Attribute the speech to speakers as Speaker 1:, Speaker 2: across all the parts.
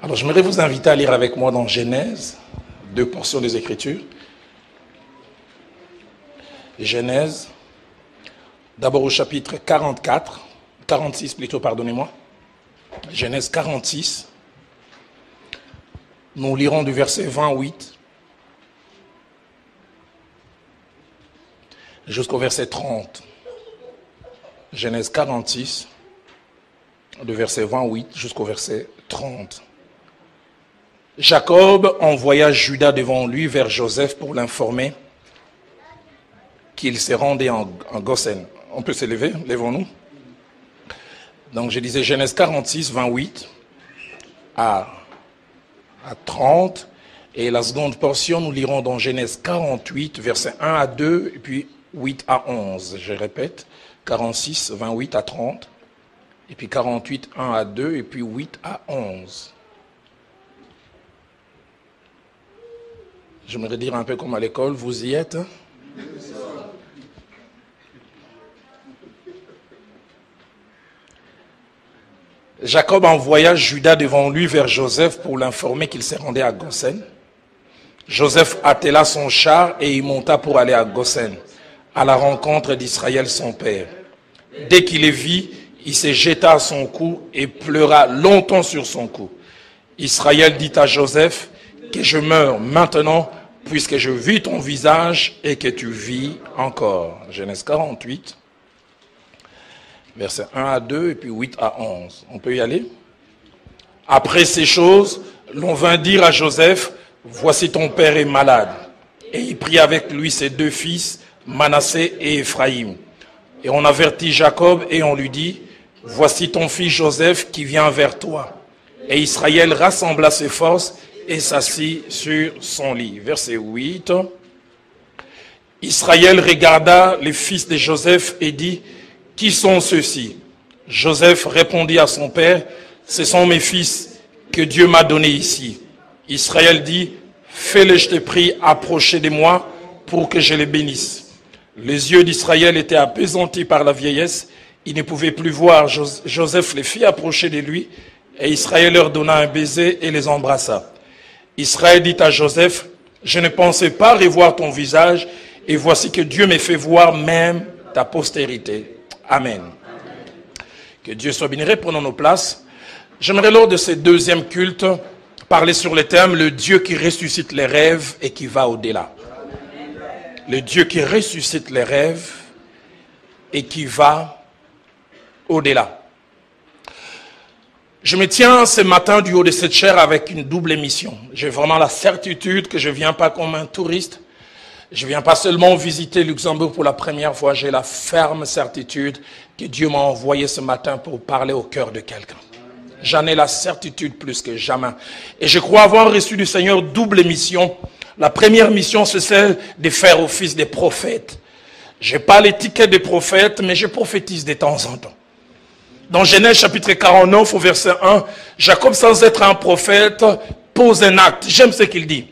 Speaker 1: Alors, j'aimerais vous inviter à lire avec moi dans Genèse, deux portions des Écritures. Genèse, d'abord au chapitre 46 plutôt, pardonnez-moi. Genèse 46. Nous lirons du verset 28 jusqu'au verset 30. Genèse 46, du verset 28 jusqu'au verset 30. Jacob envoya Juda devant lui vers Joseph pour l'informer qu'il se rendait en Goshen. On peut se lever, levons-nous. Donc je disais Genèse 46, 28 à 30. Et la seconde portion, nous lirons dans Genèse 48, versets 1 à 2, et puis 8 à 11. Je répète, 46, 28 à 30, et puis 48, 1 à 2, et puis 8 à 11. J'aimerais dire un peu comme à l'école, vous y êtes? Jacob envoya Juda devant lui vers Joseph pour l'informer qu'il se rendait à Goshen. Joseph attela son char et y monta pour aller à Goshen, à la rencontre d'Israël son père. Dès qu'il les vit, il se jeta à son cou et pleura longtemps sur son cou. Israël dit à Joseph que je meurs maintenant puisque je vis ton visage et que tu vis encore. Genèse 48. Versets 1 à 2 et puis 8 à 11. On peut y aller? Après ces choses, l'on vint dire à Joseph, voici ton père est malade. Et il prit avec lui ses deux fils, Manassé et Ephraïm. Et on avertit Jacob et on lui dit, voici ton fils Joseph qui vient vers toi. Et Israël rassembla ses forces et s'assit sur son lit. Verset 8. Israël regarda les fils de Joseph et dit, qui sont ceux-ci? Joseph répondit à son père, ce sont mes fils que Dieu m'a donnés ici. Israël dit, fais-les, je te prie, approcher de moi pour que je les bénisse. Les yeux d'Israël étaient appesantis par la vieillesse, il ne pouvait plus voir. Joseph les fit approcher de lui et Israël leur donna un baiser et les embrassa. Israël dit à Joseph, je ne pensais pas revoir ton visage et voici que Dieu me fait voir même ta postérité. Amen. Que Dieu soit béni. Prenons nos places. J'aimerais lors de ce deuxième culte parler sur le thème le Dieu qui ressuscite les rêves et qui va au-delà. Le Dieu qui ressuscite les rêves et qui va au-delà. Je me tiens ce matin du haut de cette chaire avec une double mission. J'ai vraiment la certitude que je ne viens pas comme un touriste. Je ne viens pas seulement visiter Luxembourg pour la première fois, j'ai la ferme certitude que Dieu m'a envoyé ce matin pour parler au cœur de quelqu'un. J'en ai la certitude plus que jamais. Et je crois avoir reçu du Seigneur double mission. La première mission, c'est celle de faire office des prophètes. Je n'ai pas l'étiquette des prophètes, mais je prophétise de temps en temps. Dans Genèse chapitre 49 au verset 1, Jacob, sans être un prophète, pose un acte. J'aime ce qu'il dit.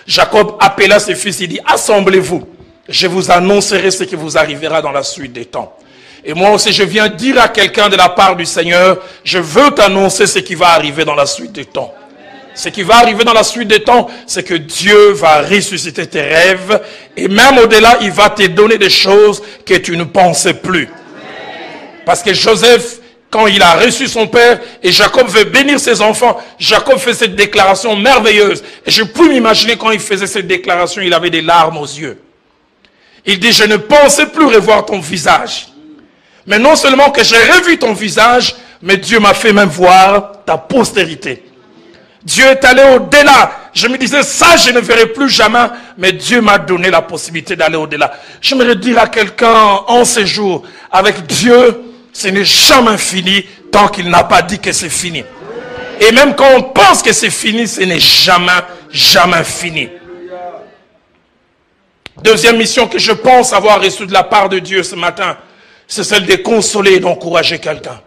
Speaker 1: Jacob appela ses fils, il dit, assemblez-vous, je vous annoncerai ce qui vous arrivera dans la suite des temps. Et moi aussi, je viens dire à quelqu'un de la part du Seigneur, je veux t'annoncer ce qui va arriver dans la suite des temps. Ce qui va arriver dans la suite des temps, c'est que Dieu va ressusciter tes rêves et même au-delà, il va te donner des choses que tu ne pensais plus. Parce que Joseph, quand il a reçu son père et Jacob veut bénir ses enfants, Jacob fait cette déclaration merveilleuse. Et je peux m'imaginer quand il faisait cette déclaration, il avait des larmes aux yeux. Il dit, je ne pensais plus revoir ton visage. Mais non seulement que j'ai revu ton visage, mais Dieu m'a fait même voir ta postérité. Dieu est allé au-delà. Je me disais, ça je ne verrai plus jamais, mais Dieu m'a donné la possibilité d'aller au-delà. J'aimerais dire à quelqu'un en ces jours, avec Dieu, ce n'est jamais fini tant qu'il n'a pas dit que c'est fini. Et même quand on pense que c'est fini, ce n'est jamais fini. Deuxième mission que je pense avoir reçue de la part de Dieu ce matin, c'est celle de consoler et d'encourager quelqu'un.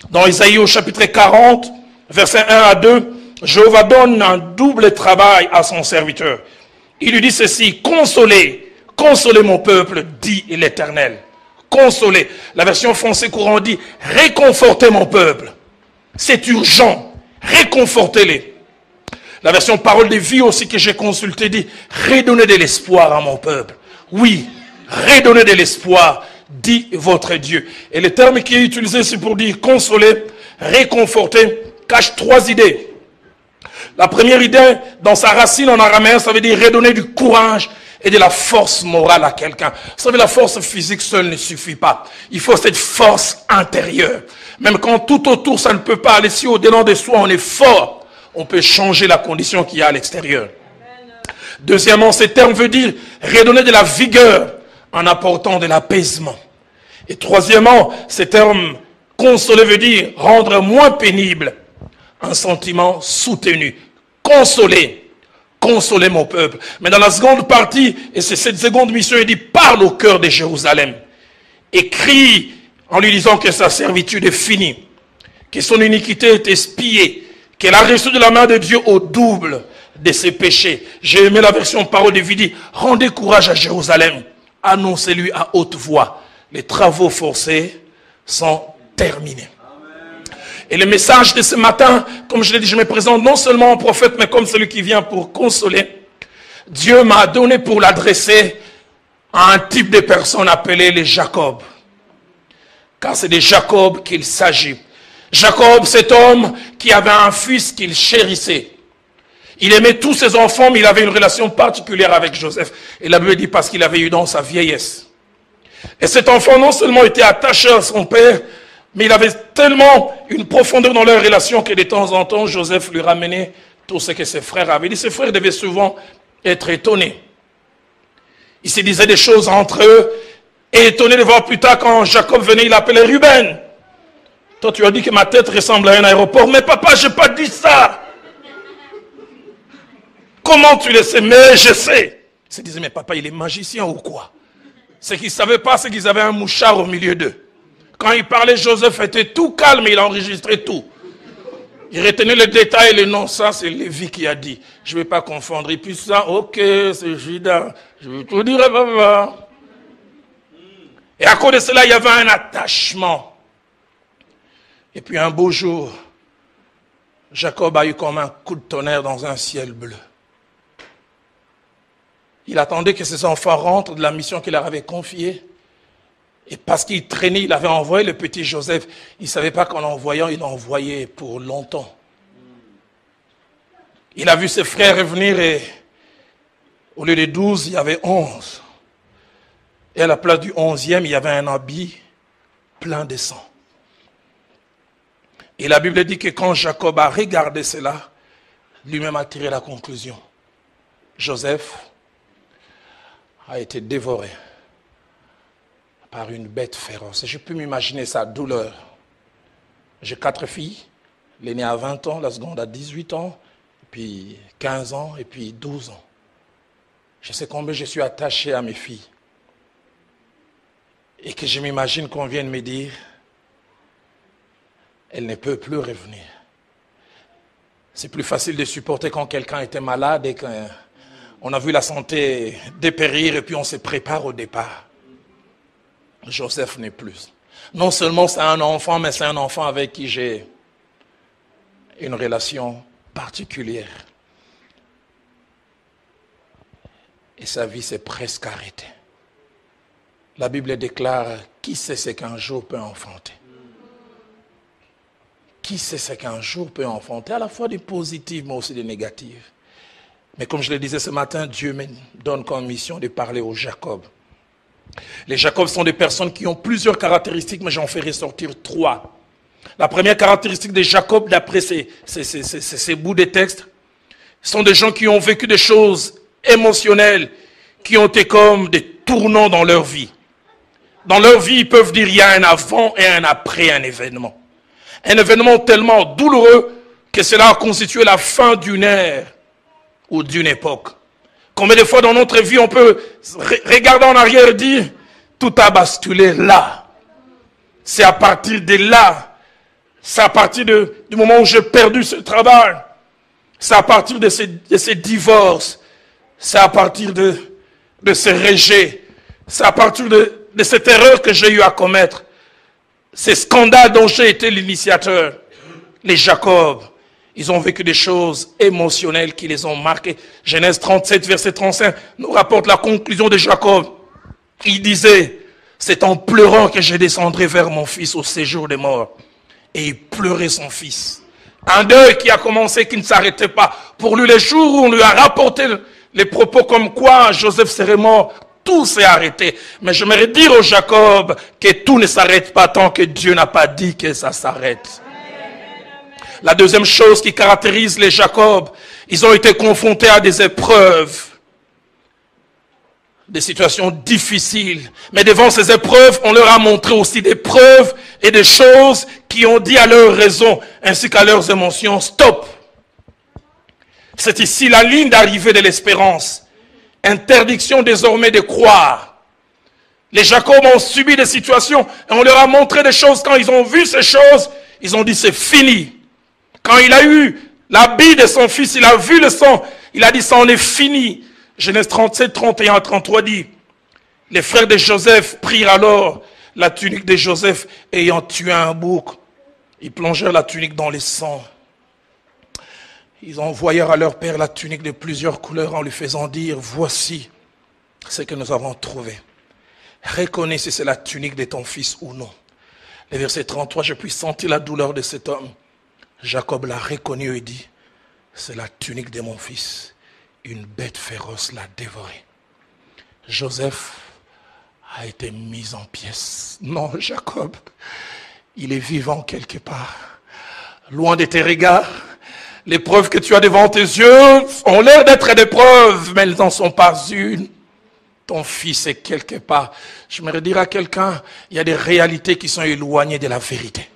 Speaker 1: Dans Isaïe au chapitre 40, versets 1 à 2, Jéhovah donne un double travail à son serviteur. Il lui dit ceci, consolez mon peuple, dit l'Éternel. Consoler. La version française courant dit, réconforter mon peuple. C'est urgent. réconfortez-les. La version parole de vie aussi que j'ai consultée dit, redonnez de l'espoir à mon peuple. Oui, redonnez de l'espoir, dit votre Dieu. Et le terme qui est utilisé, c'est pour dire consoler, réconforter, cache 3 idées. La première idée, dans sa racine en araméen, ça veut dire redonner du courage et de la force morale à quelqu'un. Vous savez, la force physique seule ne suffit pas. Il faut cette force intérieure. Même quand tout autour, ça ne peut pas aller, si au-delà de soi, on est fort, on peut changer la condition qu'il y a à l'extérieur. Deuxièmement, ce terme veut dire redonner de la vigueur en apportant de l'apaisement. Et troisièmement, ce terme consoler veut dire rendre moins pénible un sentiment soutenu. Consoler. Consoler mon peuple. Mais dans la seconde partie, et c'est cette seconde mission, il dit parle au cœur de Jérusalem. Et crie en lui disant que sa servitude est finie, que son iniquité est expiée, qu'elle a reçu de la main de Dieu au double de ses péchés. J'ai aimé la version parole de vie, dit rendez courage à Jérusalem, annoncez-lui à haute voix, les travaux forcés sont terminés. Et le message de ce matin, comme je l'ai dit, je me présente non seulement en prophète, mais comme celui qui vient pour consoler. Dieu m'a donné pour l'adresser à un type de personnes appelées les Jacob. Car c'est de Jacob qu'il s'agit. Jacob, cet homme qui avait un fils qu'il chérissait. Il aimait tous ses enfants, mais il avait une relation particulière avec Joseph. Et la Bible dit parce qu'il avait eu dans sa vieillesse. Et cet enfant non seulement était attaché à son père, mais il avait tellement une profondeur dans leur relation que de temps en temps, Joseph lui ramenait tout ce que ses frères avaient dit. Ses frères devaient souvent être étonnés. Ils se disaient des choses entre eux, et étonnés de voir plus tard quand Jacob venait, il appelait Ruben. Toi, tu as dit que ma tête ressemble à un aéroport. Mais papa, je n'ai pas dit ça. Comment tu le sais? Mais je sais. Ils se disaient, mais papa, il est magicien ou quoi? Ce qu'ils ne savaient pas, c'est qu'ils avaient un mouchard au milieu d'eux. Quand il parlait, Joseph était tout calme et il enregistrait tout. Il retenait les détails et les noms. Ça, c'est Lévi qui a dit. Je ne vais pas confondre. Et puis ça, ok, c'est Judas. Je vais tout dire à papa. Et à cause de cela, il y avait un attachement. Et puis un beau jour, Jacob a eu comme un coup de tonnerre dans un ciel bleu. Il attendait que ses enfants rentrent de la mission qu'il leur avait confiée. Et parce qu'il traînait, il avait envoyé le petit Joseph. Il ne savait pas qu'en l'envoyant, il l'envoyait pour longtemps. Il a vu ses frères revenir et au lieu de 12, il y avait 11. Et à la place du 11e, il y avait un habit plein de sang. Et la Bible dit que quand Jacob a regardé cela, lui-même a tiré la conclusion. Joseph a été dévoré par une bête féroce. Et je peux m'imaginer sa douleur. J'ai 4 filles. L'aînée a 20 ans, la seconde a 18 ans, puis 15 ans, et puis 12 ans. Je sais combien je suis attaché à mes filles. Et que je m'imagine qu'on vienne me dire, elle ne peut plus revenir. C'est plus facile de supporter quand quelqu'un était malade et qu'on a vu la santé dépérir et puis on se prépare au départ. Joseph n'est plus. Non seulement c'est un enfant, mais c'est un enfant avec qui j'ai une relation particulière. Et sa vie s'est presque arrêtée. La Bible déclare, qui sait ce qu'un jour peut enfanter? Qui sait ce qu'un jour peut enfanter? À la fois des positives, mais aussi des négatives. Mais comme je le disais ce matin, Dieu me donne comme mission de parler aux Jacob. Les Jacob sont des personnes qui ont plusieurs caractéristiques, mais j'en fais ressortir 3. La première caractéristique des Jacob, d'après ces bouts de texte, sont des gens qui ont vécu des choses émotionnelles, qui ont été comme des tournants dans leur vie. Dans leur vie, ils peuvent dire il y a un avant et un après un événement. Un événement tellement douloureux que cela a constitué la fin d'une ère ou d'une époque. Combien de fois dans notre vie on peut regarder en arrière et dire tout a basculé là. C'est à partir de là. C'est à partir du moment où j'ai perdu ce travail. C'est à partir de ces divorces. C'est à partir de ces rejets. C'est à partir de cette erreur que j'ai eu à commettre. Ces scandales dont j'ai été l'initiateur. Les Jacob Ils ont vécu des choses émotionnelles qui les ont marqués. Genèse 37, verset 35, nous rapporte la conclusion de Jacob. Il disait, c'est en pleurant que je descendrai vers mon fils au séjour des morts. Et il pleurait son fils. Un deuil qui a commencé, qui ne s'arrêtait pas. Pour lui, les jours où on lui a rapporté les propos comme quoi Joseph serait mort, tout s'est arrêté. Mais j'aimerais dire au Jacob que tout ne s'arrête pas tant que Dieu n'a pas dit que ça s'arrête. La deuxième chose qui caractérise les Jacob, ils ont été confrontés à des épreuves, des situations difficiles. Mais devant ces épreuves, on leur a montré aussi des preuves et des choses qui ont dit à leur raison ainsi qu'à leurs émotions, stop. C'est ici la ligne d'arrivée de l'espérance. Interdiction désormais de croire. Les Jacob ont subi des situations et on leur a montré des choses. Quand ils ont vu ces choses, ils ont dit c'est fini. Quand il a eu l'habit de son fils, il a vu le sang, il a dit ça en est fini. Genèse 37, 31, 33 dit, les frères de Joseph prirent alors la tunique de Joseph ayant tué un bouc. Ils plongèrent la tunique dans les sangs. Ils envoyèrent à leur père la tunique de plusieurs couleurs en lui faisant dire, voici ce que nous avons trouvé. Reconnais si c'est la tunique de ton fils ou non. Le verset 33, je puis sentir la douleur de cet homme. Jacob l'a reconnu et dit, c'est la tunique de mon fils. Une bête féroce l'a dévoré. Joseph a été mis en pièces. Non, Jacob, il est vivant quelque part. Loin de tes regards, les preuves que tu as devant tes yeux ont l'air d'être des preuves, mais elles n'en sont pas une. Ton fils est quelque part. J'aimerais dire à quelqu'un, il y a des réalités qui sont éloignées de la vérité.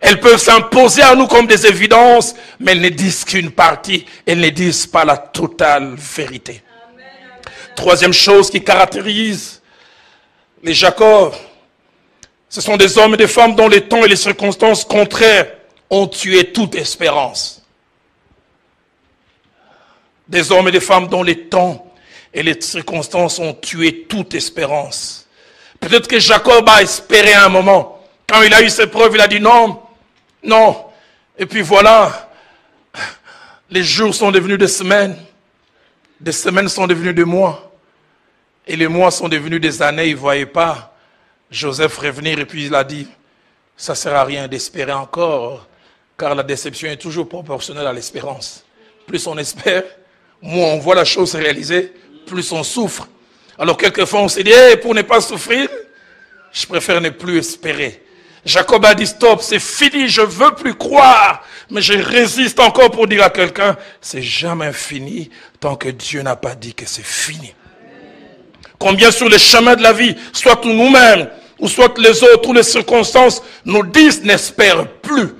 Speaker 1: Elles peuvent s'imposer à nous comme des évidences, mais elles ne disent qu'une partie. Elles ne disent pas la totale vérité. Amen. Troisième chose qui caractérise les Jacob, ce sont des hommes et des femmes dont les temps et les circonstances contraires ont tué toute espérance. Des hommes et des femmes dont les temps et les circonstances ont tué toute espérance. Peut-être que Jacob a espéré un moment. Quand il a eu ses preuves, il a dit non. Non. Et puis voilà, les jours sont devenus des semaines sont devenus des mois, et les mois sont devenus des années. Il ne voyait pas Joseph revenir, et puis il a dit, ça ne sert à rien d'espérer encore, car la déception est toujours proportionnelle à l'espérance. Plus on espère, moins on voit la chose se réaliser, plus on souffre. Alors quelquefois on s'est dit, hey, pour ne pas souffrir, je préfère ne plus espérer. Jacob a dit stop, c'est fini, je veux plus croire. Mais je résiste encore pour dire à quelqu'un, c'est jamais fini tant que Dieu n'a pas dit que c'est fini. Combien sur le chemin de la vie, soit nous-mêmes, ou soit les autres, ou les circonstances, nous disent n'espère plus.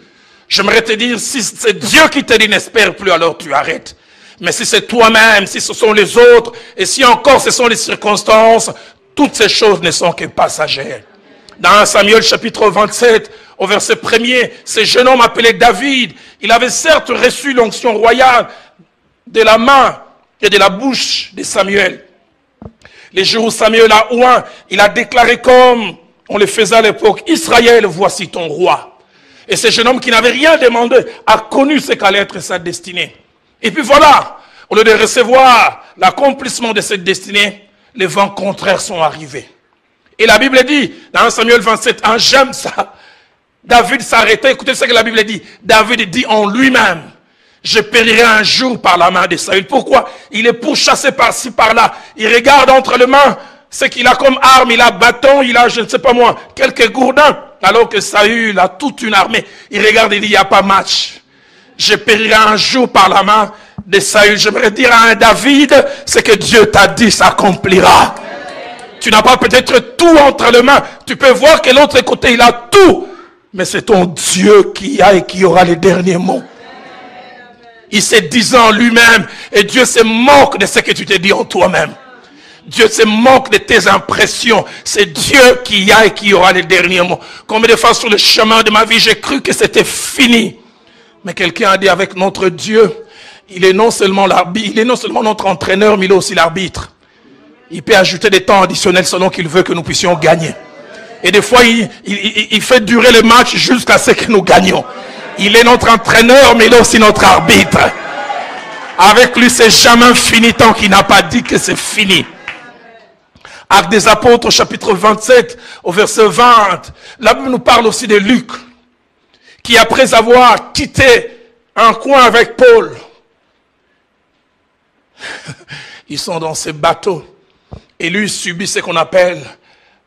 Speaker 1: J'aimerais te dire, si c'est Dieu qui te dit n'espère plus, alors tu arrêtes. Mais si c'est toi-même, si ce sont les autres, et si encore ce sont les circonstances, toutes ces choses ne sont que passagères. Dans 1 Samuel chapitre 27, au verset 1er, ce jeune homme appelé David, il avait certes reçu l'onction royale de la main et de la bouche de Samuel. Les jours où Samuel a oint, il a déclaré comme on le faisait à l'époque, Israël, voici ton roi. Et ce jeune homme qui n'avait rien demandé a connu ce qu'allait être sa destinée. Et puis voilà, au lieu de recevoir l'accomplissement de cette destinée, les vents contraires sont arrivés. Et la Bible dit, dans 1 Samuel 27, j'aime ça. David s'arrêtait, écoutez ce que la Bible dit. David dit en lui-même, je périrai un jour par la main de Saül. Pourquoi? Il est pourchassé par-ci, par-là. Il regarde entre les mains ce qu'il a comme arme. Il a bâton, il a, je ne sais pas moi, quelques gourdins. Alors que Saül a toute une armée. Il regarde et dit, il n'y a pas match. Je périrai un jour par la main de Saül. J'aimerais dire à un David, ce que Dieu t'a dit s'accomplira. Tu n'as pas peut-être tout entre les mains. Tu peux voir que l'autre côté, il a tout. Mais c'est ton Dieu qui a et qui aura les derniers mots. Il s'est dit en lui-même. Et Dieu se moque de ce que tu t'es dit en toi-même. Dieu se moque de tes impressions. C'est Dieu qui a et qui aura les derniers mots. Combien de fois sur le chemin de ma vie, j'ai cru que c'était fini. Mais quelqu'un a dit avec notre Dieu, il est non seulement l'arbitre, il est non seulement notre entraîneur, mais il est aussi l'arbitre. Il peut ajouter des temps additionnels selon qu'il veut que nous puissions gagner. Et des fois, il fait durer le match jusqu'à ce que nous gagnions. Il est notre entraîneur, mais il est aussi notre arbitre. Avec lui, c'est jamais fini tant qu'il n'a pas dit que c'est fini. Actes des Apôtres, chapitre 27, au verset 20, la Bible nous parle aussi de Luc, qui après avoir quitté un coin avec Paul, ils sont dans ces bateaux, et lui subit ce qu'on appelle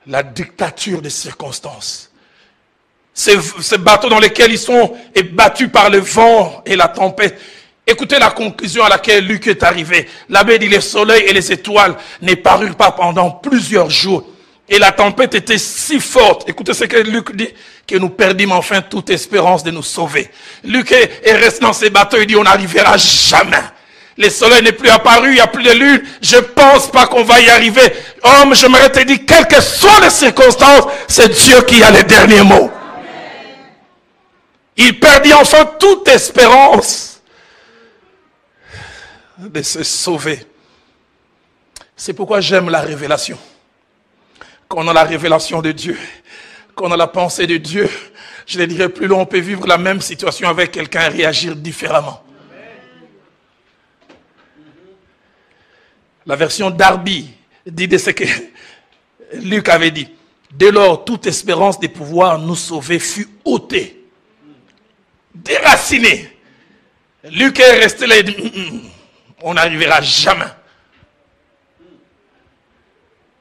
Speaker 1: la dictature des circonstances. Ces bateaux dans lesquels ils sont battus par le vent et la tempête. Écoutez la conclusion à laquelle Luc est arrivé. L'abbé dit, les soleils et les étoiles ne parurent pas pendant plusieurs jours. Et la tempête était si forte. Écoutez ce que Luc dit, que nous perdîmes enfin toute espérance de nous sauver. Luc est resté dans ces bateaux, il dit, on n'arrivera jamais. Le soleil n'est plus apparu, il n'y a plus de lune. Je pense pas qu'on va y arriver. Homme, j'aimerais te dire, quelles que soient les circonstances, c'est Dieu qui a les derniers mots. Il perdit enfin toute espérance de se sauver. C'est pourquoi j'aime la révélation. Quand on a la révélation de Dieu, quand on a la pensée de Dieu, je ne dirais plus long, on peut vivre la même situation avec quelqu'un et réagir différemment. La version Darby dit de ce que Luc avait dit. Dès lors, toute espérance de pouvoir nous sauver fut ôtée, déracinée. Luc est resté là et dit, on n'arrivera jamais.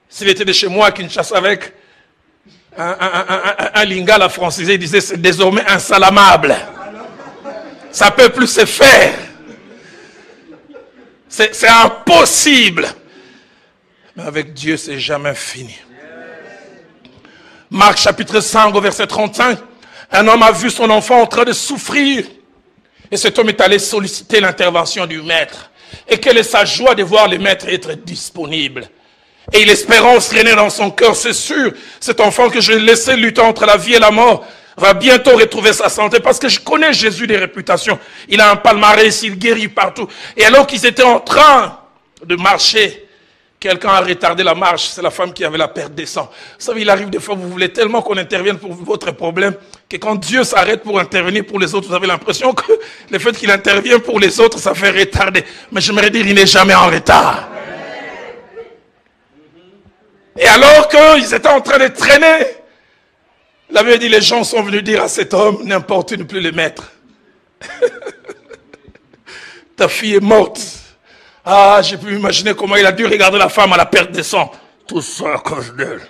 Speaker 1: S'il était de chez moi à Kinshasa avec un lingala francisé, il disait c'est désormais insalamable. Ça ne peut plus se faire. C'est impossible. Mais avec Dieu, c'est jamais fini. Marc chapitre 5 au verset 35. Un homme a vu son enfant en train de souffrir. Et cet homme est allé solliciter l'intervention du maître. Et quelle est sa joie de voir le maître être disponible. Et l'espérance renaît dans son cœur, c'est sûr. Cet enfant que je laissais lutter entre la vie et la mort va bientôt retrouver sa santé parce que je connais Jésus des réputations. Il a un palmarès, il guérit partout. Et alors qu'ils étaient en train de marcher, quelqu'un a retardé la marche. C'est la femme qui avait la perte des sangs. Vous savez, il arrive des fois, vous voulez tellement qu'on intervienne pour votre problème que quand Dieu s'arrête pour intervenir pour les autres, vous avez l'impression que le fait qu'il intervient pour les autres, ça fait retarder. Mais j'aimerais dire, il n'est jamais en retard. Et alors qu'ils étaient en train de traîner, la Bible dit, les gens sont venus dire à cet homme, n'importune plus le maître. Ta fille est morte. Ah, j'ai pu imaginer comment il a dû regarder la femme à la perte de sang. Tout ça à cause d'elle.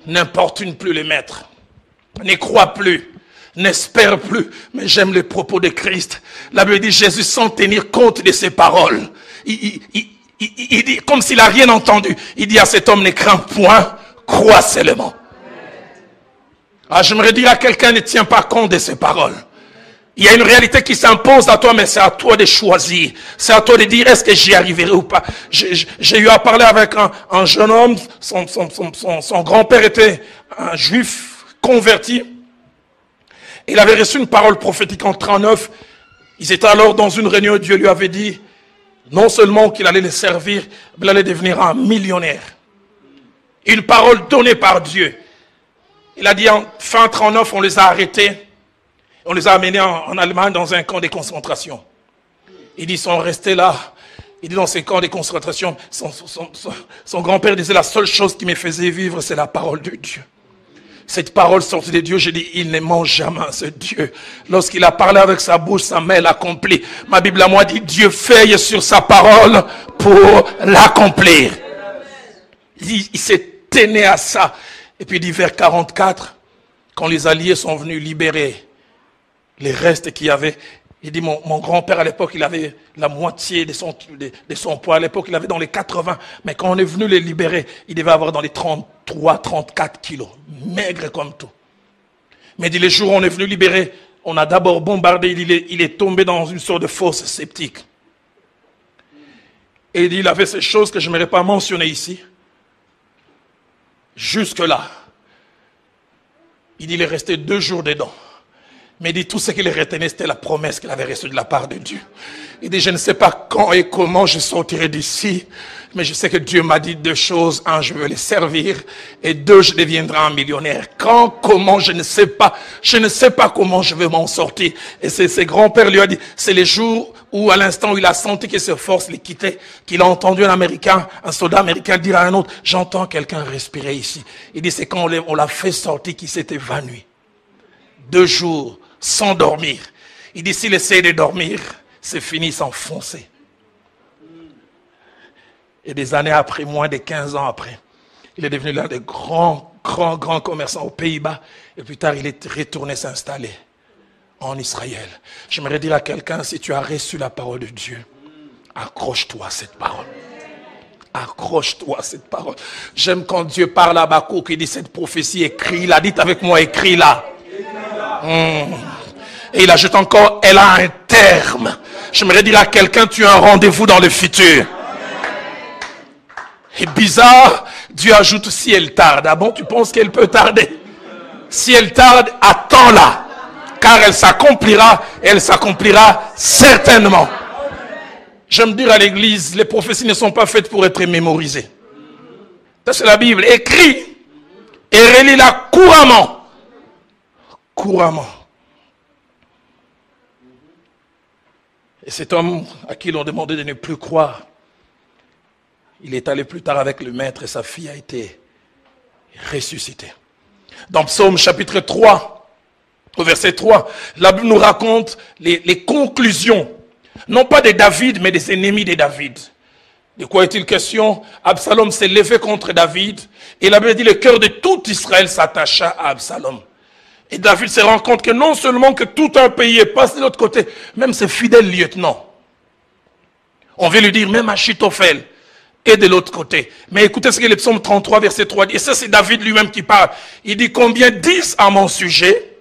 Speaker 1: N'importune plus le maître. Ne crois plus. N'espère plus. Mais j'aime les propos de Christ. La Bible dit, Jésus, sans tenir compte de ses paroles, il dit, comme s'il n'a rien entendu, il dit à cet homme, ne crains point, crois seulement. Ah, j'aimerais dire à quelqu'un, ne tiens pas compte de ses paroles. Il y a une réalité qui s'impose à toi, mais c'est à toi de choisir. C'est à toi de dire, est-ce que j'y arriverai ou pas. J'ai eu à parler avec un jeune homme, son grand-père était un juif converti. Il avait reçu une parole prophétique en 39. Ils étaient alors dans une réunion, Dieu lui avait dit, non seulement qu'il allait les servir, mais il allait devenir un millionnaire. Une parole donnée par Dieu. Il a dit en fin 39, on les a arrêtés. On les a amenés en Allemagne dans un camp de concentration. Il dit, ils sont restés là. Il dit, dans ces camps de concentration, son grand-père disait, la seule chose qui me faisait vivre, c'est la parole de Dieu. Cette parole sortie de Dieu, j'ai dit, il ne ment jamais, ce Dieu. Lorsqu'il a parlé avec sa bouche, sa main l'accomplit. Ma Bible à moi dit, Dieu veille sur sa parole pour l'accomplir. Il s'est tenu à ça. Et puis, il dit, vers 44, quand les Alliés sont venus libérer les restes qu'il y avait, il dit, mon grand-père à l'époque, il avait la moitié de son poids. À l'époque, il avait dans les 80. Mais quand on est venu les libérer, il devait avoir dans les 33, 34 kilos. Maigre comme tout. Mais il dit, les jours où on est venu libérer, on a d'abord bombardé. Il est tombé dans une sorte de fosse septique. Et il dit, il avait ces choses que je n'aimerais pas mentionner ici. Jusque-là. Il dit, il est resté 2 jours dedans. Mais il dit, tout ce qu'il retenait, c'était la promesse qu'il avait reçue de la part de Dieu. Il dit, je ne sais pas quand et comment je sortirai d'ici, mais je sais que Dieu m'a dit 2 choses. 1, je veux les servir, et 2, je deviendrai un millionnaire. Quand, comment, je ne sais pas. Je ne sais pas comment je vais m'en sortir. Et ses grands-pères lui ont dit, c'est les jours où, à l'instant où il a senti que ses forces les quittaient, qu'il a entendu un soldat américain dire à un autre, j'entends quelqu'un respirer ici. Il dit, c'est quand on l'a fait sortir qu'il s'est évanoui. 2 jours, sans dormir. Il dit, s'il essaie de dormir, c'est fini, s'enfoncer. Et des années après, moins de 15 ans après, il est devenu l'un des grands commerçants aux Pays-Bas. Et plus tard, il est retourné s'installer en Israël. J'aimerais dire à quelqu'un, si tu as reçu la parole de Dieu, accroche-toi à cette parole. Accroche-toi à cette parole. J'aime quand Dieu parle à Habakkuk, il dit cette prophétie, écris-la. Dites avec moi, écris-la. Et il ajoute encore, elle a un terme. J'aimerais dire à quelqu'un, tu as un rendez-vous dans le futur. Et bizarre, Dieu ajoute si elle tarde. Ah bon, tu penses qu'elle peut tarder? Si elle tarde, attends-la. Car elle s'accomplira certainement. J'aime dire à l'église, les prophéties ne sont pas faites pour être mémorisées. Ça c'est la Bible. Écris et relis-la couramment. Couramment. Et cet homme à qui l'on demandait de ne plus croire, il est allé plus tard avec le maître et sa fille a été ressuscitée. Dans Psaume chapitre 3, au verset 3, la Bible nous raconte les conclusions, non pas de David, mais des ennemis de David. De quoi est-il question? Absalom s'est levé contre David et la Bible dit le cœur de tout Israël s'attacha à Absalom. Et David se rend compte que non seulement que tout un pays est passé de l'autre côté, même ses fidèles lieutenants. On veut lui dire même Achitophel est de l'autre côté. Mais écoutez ce que le psaume 33 verset 3 dit. Et ça c'est David lui-même qui parle. Il dit combien disent à mon sujet,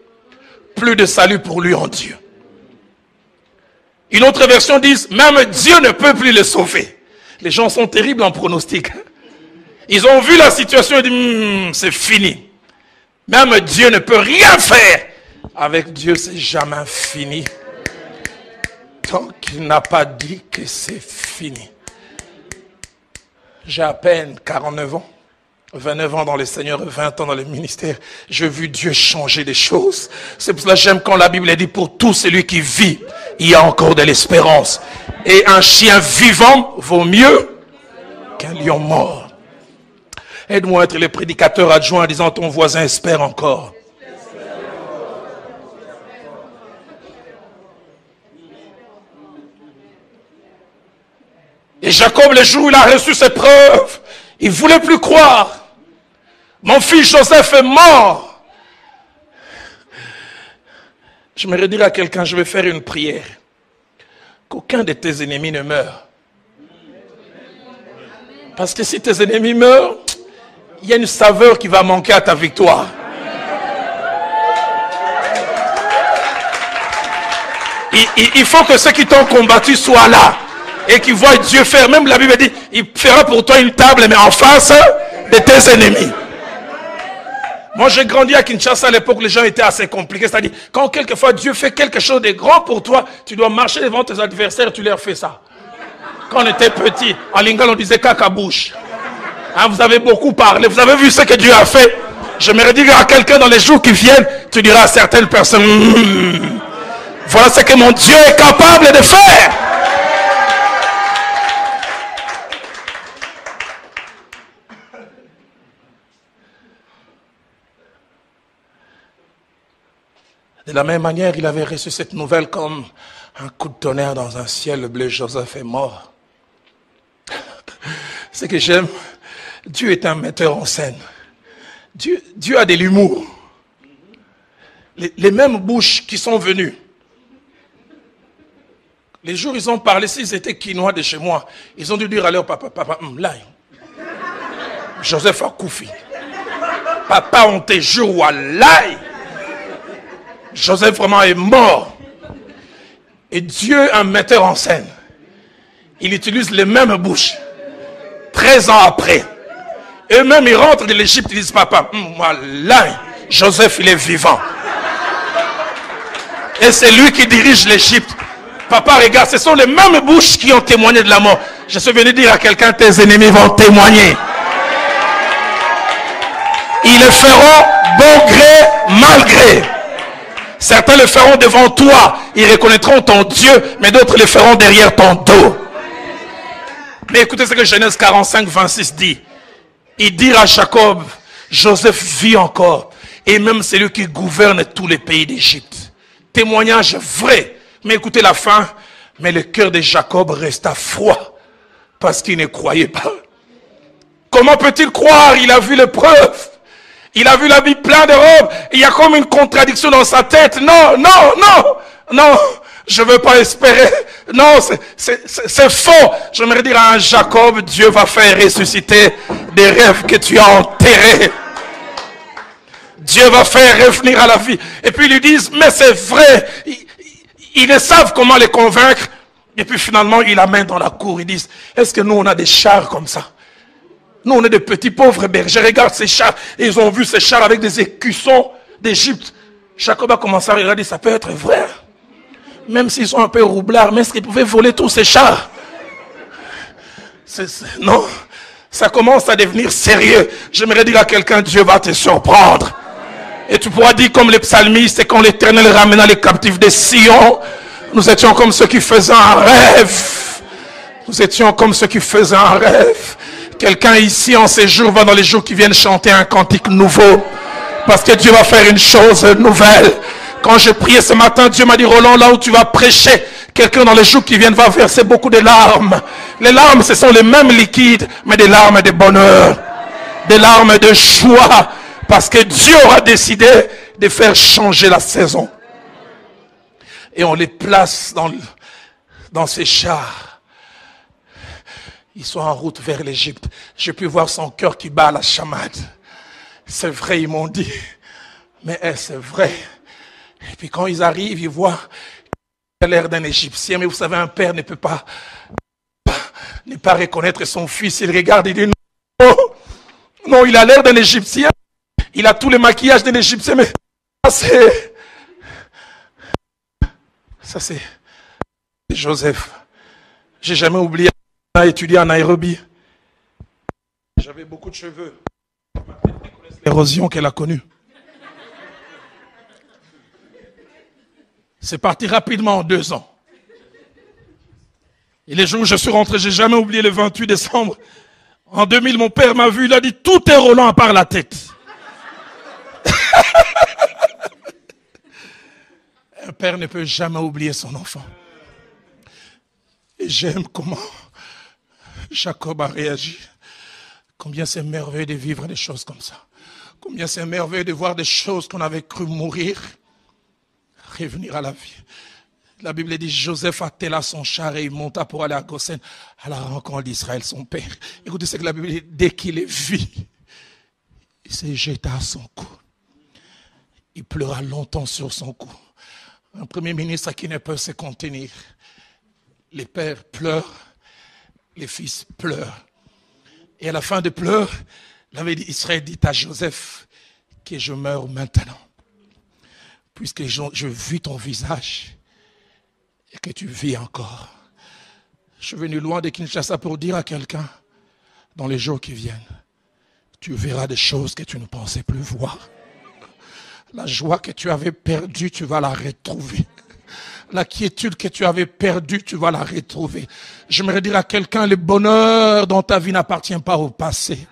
Speaker 1: plus de salut pour lui en Dieu. Une autre version dit, même Dieu ne peut plus le sauver. Les gens sont terribles en pronostic. Ils ont vu la situation et disent, c'est fini. Même Dieu ne peut rien faire. Avec Dieu, c'est jamais fini. Tant qu'il n'a pas dit que c'est fini. J'ai à peine 49 ans. 29 ans dans le Seigneur, 20 ans dans le ministère. J'ai vu Dieu changer des choses. C'est pour cela que j'aime quand la Bible dit pour tout celui qui vit, il y a encore de l'espérance. Et un chien vivant vaut mieux qu'un lion mort. Aide-moi à être le prédicateur adjoint en disant ton voisin espère encore. Et Jacob, le jour où il a reçu ses preuves, il ne voulait plus croire. Mon fils Joseph est mort. Je me redire à quelqu'un, je vais faire une prière. Qu'aucun de tes ennemis ne meure. Parce que si tes ennemis meurent, il y a une saveur qui va manquer à ta victoire. Il faut que ceux qui t'ont combattu soient là et qui voient Dieu faire. Même la Bible dit, il fera pour toi une table, mais en face de tes ennemis. Moi, j'ai grandi à Kinshasa à l'époque, les gens étaient assez compliqués. C'est-à-dire, quand quelquefois Dieu fait quelque chose de grand pour toi, tu dois marcher devant tes adversaires, tu leur fais ça. Quand on était petit, en lingala, on disait caca-bouche. Hein, vous avez beaucoup parlé, vous avez vu ce que Dieu a fait. J'aimerais dire à quelqu'un dans les jours qui viennent, tu diras à certaines personnes, voilà ce que mon Dieu est capable de faire. De la même manière, il avait reçu cette nouvelle comme un coup de tonnerre dans un ciel bleu. Joseph est mort. Ce que j'aime, Dieu est un metteur en scène. Dieu a de l'humour. Les mêmes bouches qui sont venues. Les jours ils ont parlé, s'ils étaient quinois de chez moi, ils ont dû dire à leur papa, là, Joseph a koufi. Papa, on te jure, wallahi. Joseph vraiment est mort. Et Dieu, un metteur en scène, il utilise les mêmes bouches. 13 ans après. Eux-mêmes, ils rentrent de l'Égypte, ils disent, papa, moi, là, Joseph, il est vivant. Et c'est lui qui dirige l'Égypte. Papa, regarde, ce sont les mêmes bouches qui ont témoigné de la mort. Je suis venu dire à quelqu'un, tes ennemis vont témoigner. Ils le feront bon gré, mal gré. Certains le feront devant toi, ils reconnaîtront ton Dieu, mais d'autres le feront derrière ton dos. Mais écoutez ce que Genèse 45, 26 dit. Il dit à Jacob, Joseph vit encore, et même c'est lui qui gouverne tous les pays d'Égypte. Témoignage vrai. Mais écoutez la fin. Mais le cœur de Jacob resta froid, parce qu'il ne croyait pas. Comment peut-il croire? Il a vu les preuves. Il a vu la vie pleine de robes. Il y a comme une contradiction dans sa tête. Non, non, non, non. Je ne veux pas espérer. Non, c'est faux. J'aimerais dire à un Jacob, Dieu va faire ressusciter des rêves que tu as enterrés. Dieu va faire revenir à la vie. Et puis ils lui disent, mais c'est vrai. Ils ne savent comment les convaincre. Et puis finalement, ils l'amènent dans la cour. Ils disent, est-ce que nous, on a des chars comme ça? Nous, on est des petits pauvres bergers. Regarde ces chars. Et ils ont vu ces chars avec des écussons d'Égypte. Jacob a commencé à regarder, ça peut être vrai. Même s'ils sont un peu roublards, mais est-ce qu'ils pouvaient voler tous ces chars? Non. Ça commence à devenir sérieux. J'aimerais dire à quelqu'un, Dieu va te surprendre. Et tu pourras dire comme les psalmistes, et quand l'Éternel ramena les captifs de Sion, nous étions comme ceux qui faisaient un rêve. Nous étions comme ceux qui faisaient un rêve. Quelqu'un ici en ces jours va dans les jours qui viennent chanter un cantique nouveau. Parce que Dieu va faire une chose nouvelle. Quand j'ai prié ce matin, Dieu m'a dit, Roland, là où tu vas prêcher, quelqu'un dans les jours qui viennent va verser beaucoup de larmes. Les larmes, ce sont les mêmes liquides, mais des larmes de bonheur. Des larmes de joie. Parce que Dieu aura décidé de faire changer la saison. Et on les place dans ces chars. Ils sont en route vers l'Égypte. J'ai pu voir son cœur qui bat à la chamade. C'est vrai, ils m'ont dit. Mais c'est vrai. Et puis quand ils arrivent, ils voient qu'il a l'air d'un Égyptien. Mais vous savez, un père ne peut pas reconnaître son fils. Il regarde et dit non. Non, il a l'air d'un Égyptien. Il a tous les maquillages d'un Égyptien. Mais ça c'est Joseph. J'ai jamais oublié. On a étudié à Nairobi. J'avais beaucoup de cheveux. L'érosion qu'elle a connue. C'est parti rapidement en 2 ans. Et les jours où je suis rentré, j'ai jamais oublié le 28 décembre. En 2000, mon père m'a vu, il a dit tout est Roland à part la tête. Un père ne peut jamais oublier son enfant. Et j'aime comment Jacob a réagi. Combien c'est merveilleux de vivre des choses comme ça. Combien c'est merveilleux de voir des choses qu'on avait cru mourir, revenir à la vie. La Bible dit, Joseph attela son char et il monta pour aller à Goshen, à la rencontre d'Israël, son père. Écoutez ce que la Bible dit, dès qu'il les vit, il s'est jeté à son cou. Il pleura longtemps sur son cou. Un premier ministre qui ne peut se contenir. Les pères pleurent, les fils pleurent. Et à la fin des pleurs, Israël dit à Joseph que je meurs maintenant. Puisque je vis ton visage et que tu vis encore. Je suis venu loin de Kinshasa pour dire à quelqu'un, dans les jours qui viennent, tu verras des choses que tu ne pensais plus voir. La joie que tu avais perdue, tu vas la retrouver. La quiétude que tu avais perdue, tu vas la retrouver. J'aimerais dire à quelqu'un, le bonheur dans ta vie n'appartient pas au passé.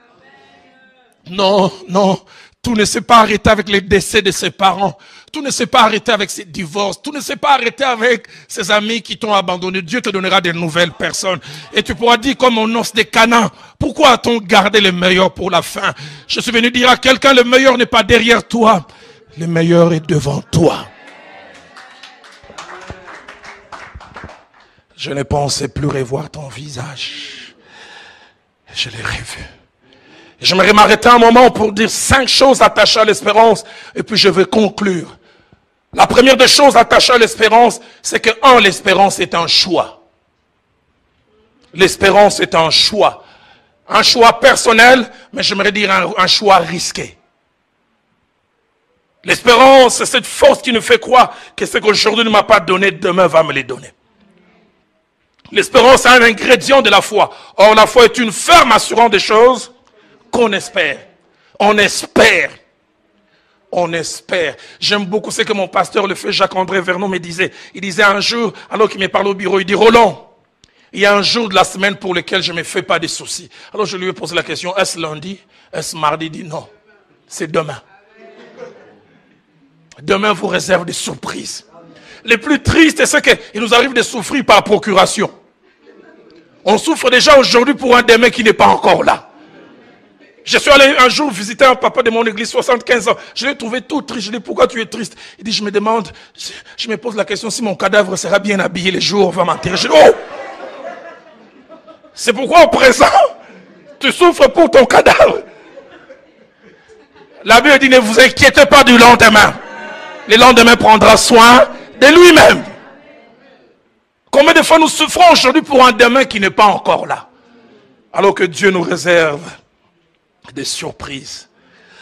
Speaker 1: Non, non. Tout ne s'est pas arrêté avec les décès de ses parents. Tout ne s'est pas arrêté avec ses divorces. Tout ne s'est pas arrêté avec ses amis qui t'ont abandonné. Dieu te donnera de nouvelles personnes. Et tu pourras dire comme on os de Canaan, pourquoi a-t-on gardé le meilleur pour la fin? Je suis venu dire à quelqu'un, le meilleur n'est pas derrière toi. Le meilleur est devant toi. Je ne pensais plus revoir ton visage. Je l'ai revu. J'aimerais m'arrêter un moment pour dire 5 choses attachées à l'espérance et puis je vais conclure. La première des choses attachées à l'espérance, c'est que l'espérance est un choix. L'espérance est un choix. Un choix personnel, mais j'aimerais dire un choix risqué. L'espérance, c'est cette force qui nous fait croire que ce qu'aujourd'hui ne m'a pas donné, demain va me les donner. L'espérance est un ingrédient de la foi. Or, la foi est une ferme assurance des choses qu'on espère. On espère. On espère. J'aime beaucoup ce que mon pasteur, le feu Jacques-André Vernon, me disait. Il disait un jour, alors qu'il me parlait au bureau, il dit, Roland, il y a un jour de la semaine pour lequel je ne me fais pas de soucis. Alors je lui ai posé la question, est-ce lundi? Est-ce mardi? Il dit non, c'est demain. Demain vous réserve des surprises. Le plus triste, c'est qu'il nous arrive de souffrir par procuration. On souffre déjà aujourd'hui pour un demain qui n'est pas encore là. Je suis allé un jour visiter un papa de mon église, 75 ans. Je l'ai trouvé tout triste. Je lui ai dit, pourquoi tu es triste? Il dit, je me demande, je me pose la question si mon cadavre sera bien habillé les jours où on va m'enterrer. Je dis, oh! C'est pourquoi au présent, tu souffres pour ton cadavre. La Bible dit, ne vous inquiétez pas du lendemain. Le lendemain prendra soin de lui-même. Combien de fois nous souffrons aujourd'hui pour un demain qui n'est pas encore là, alors que Dieu nous réserve des surprises.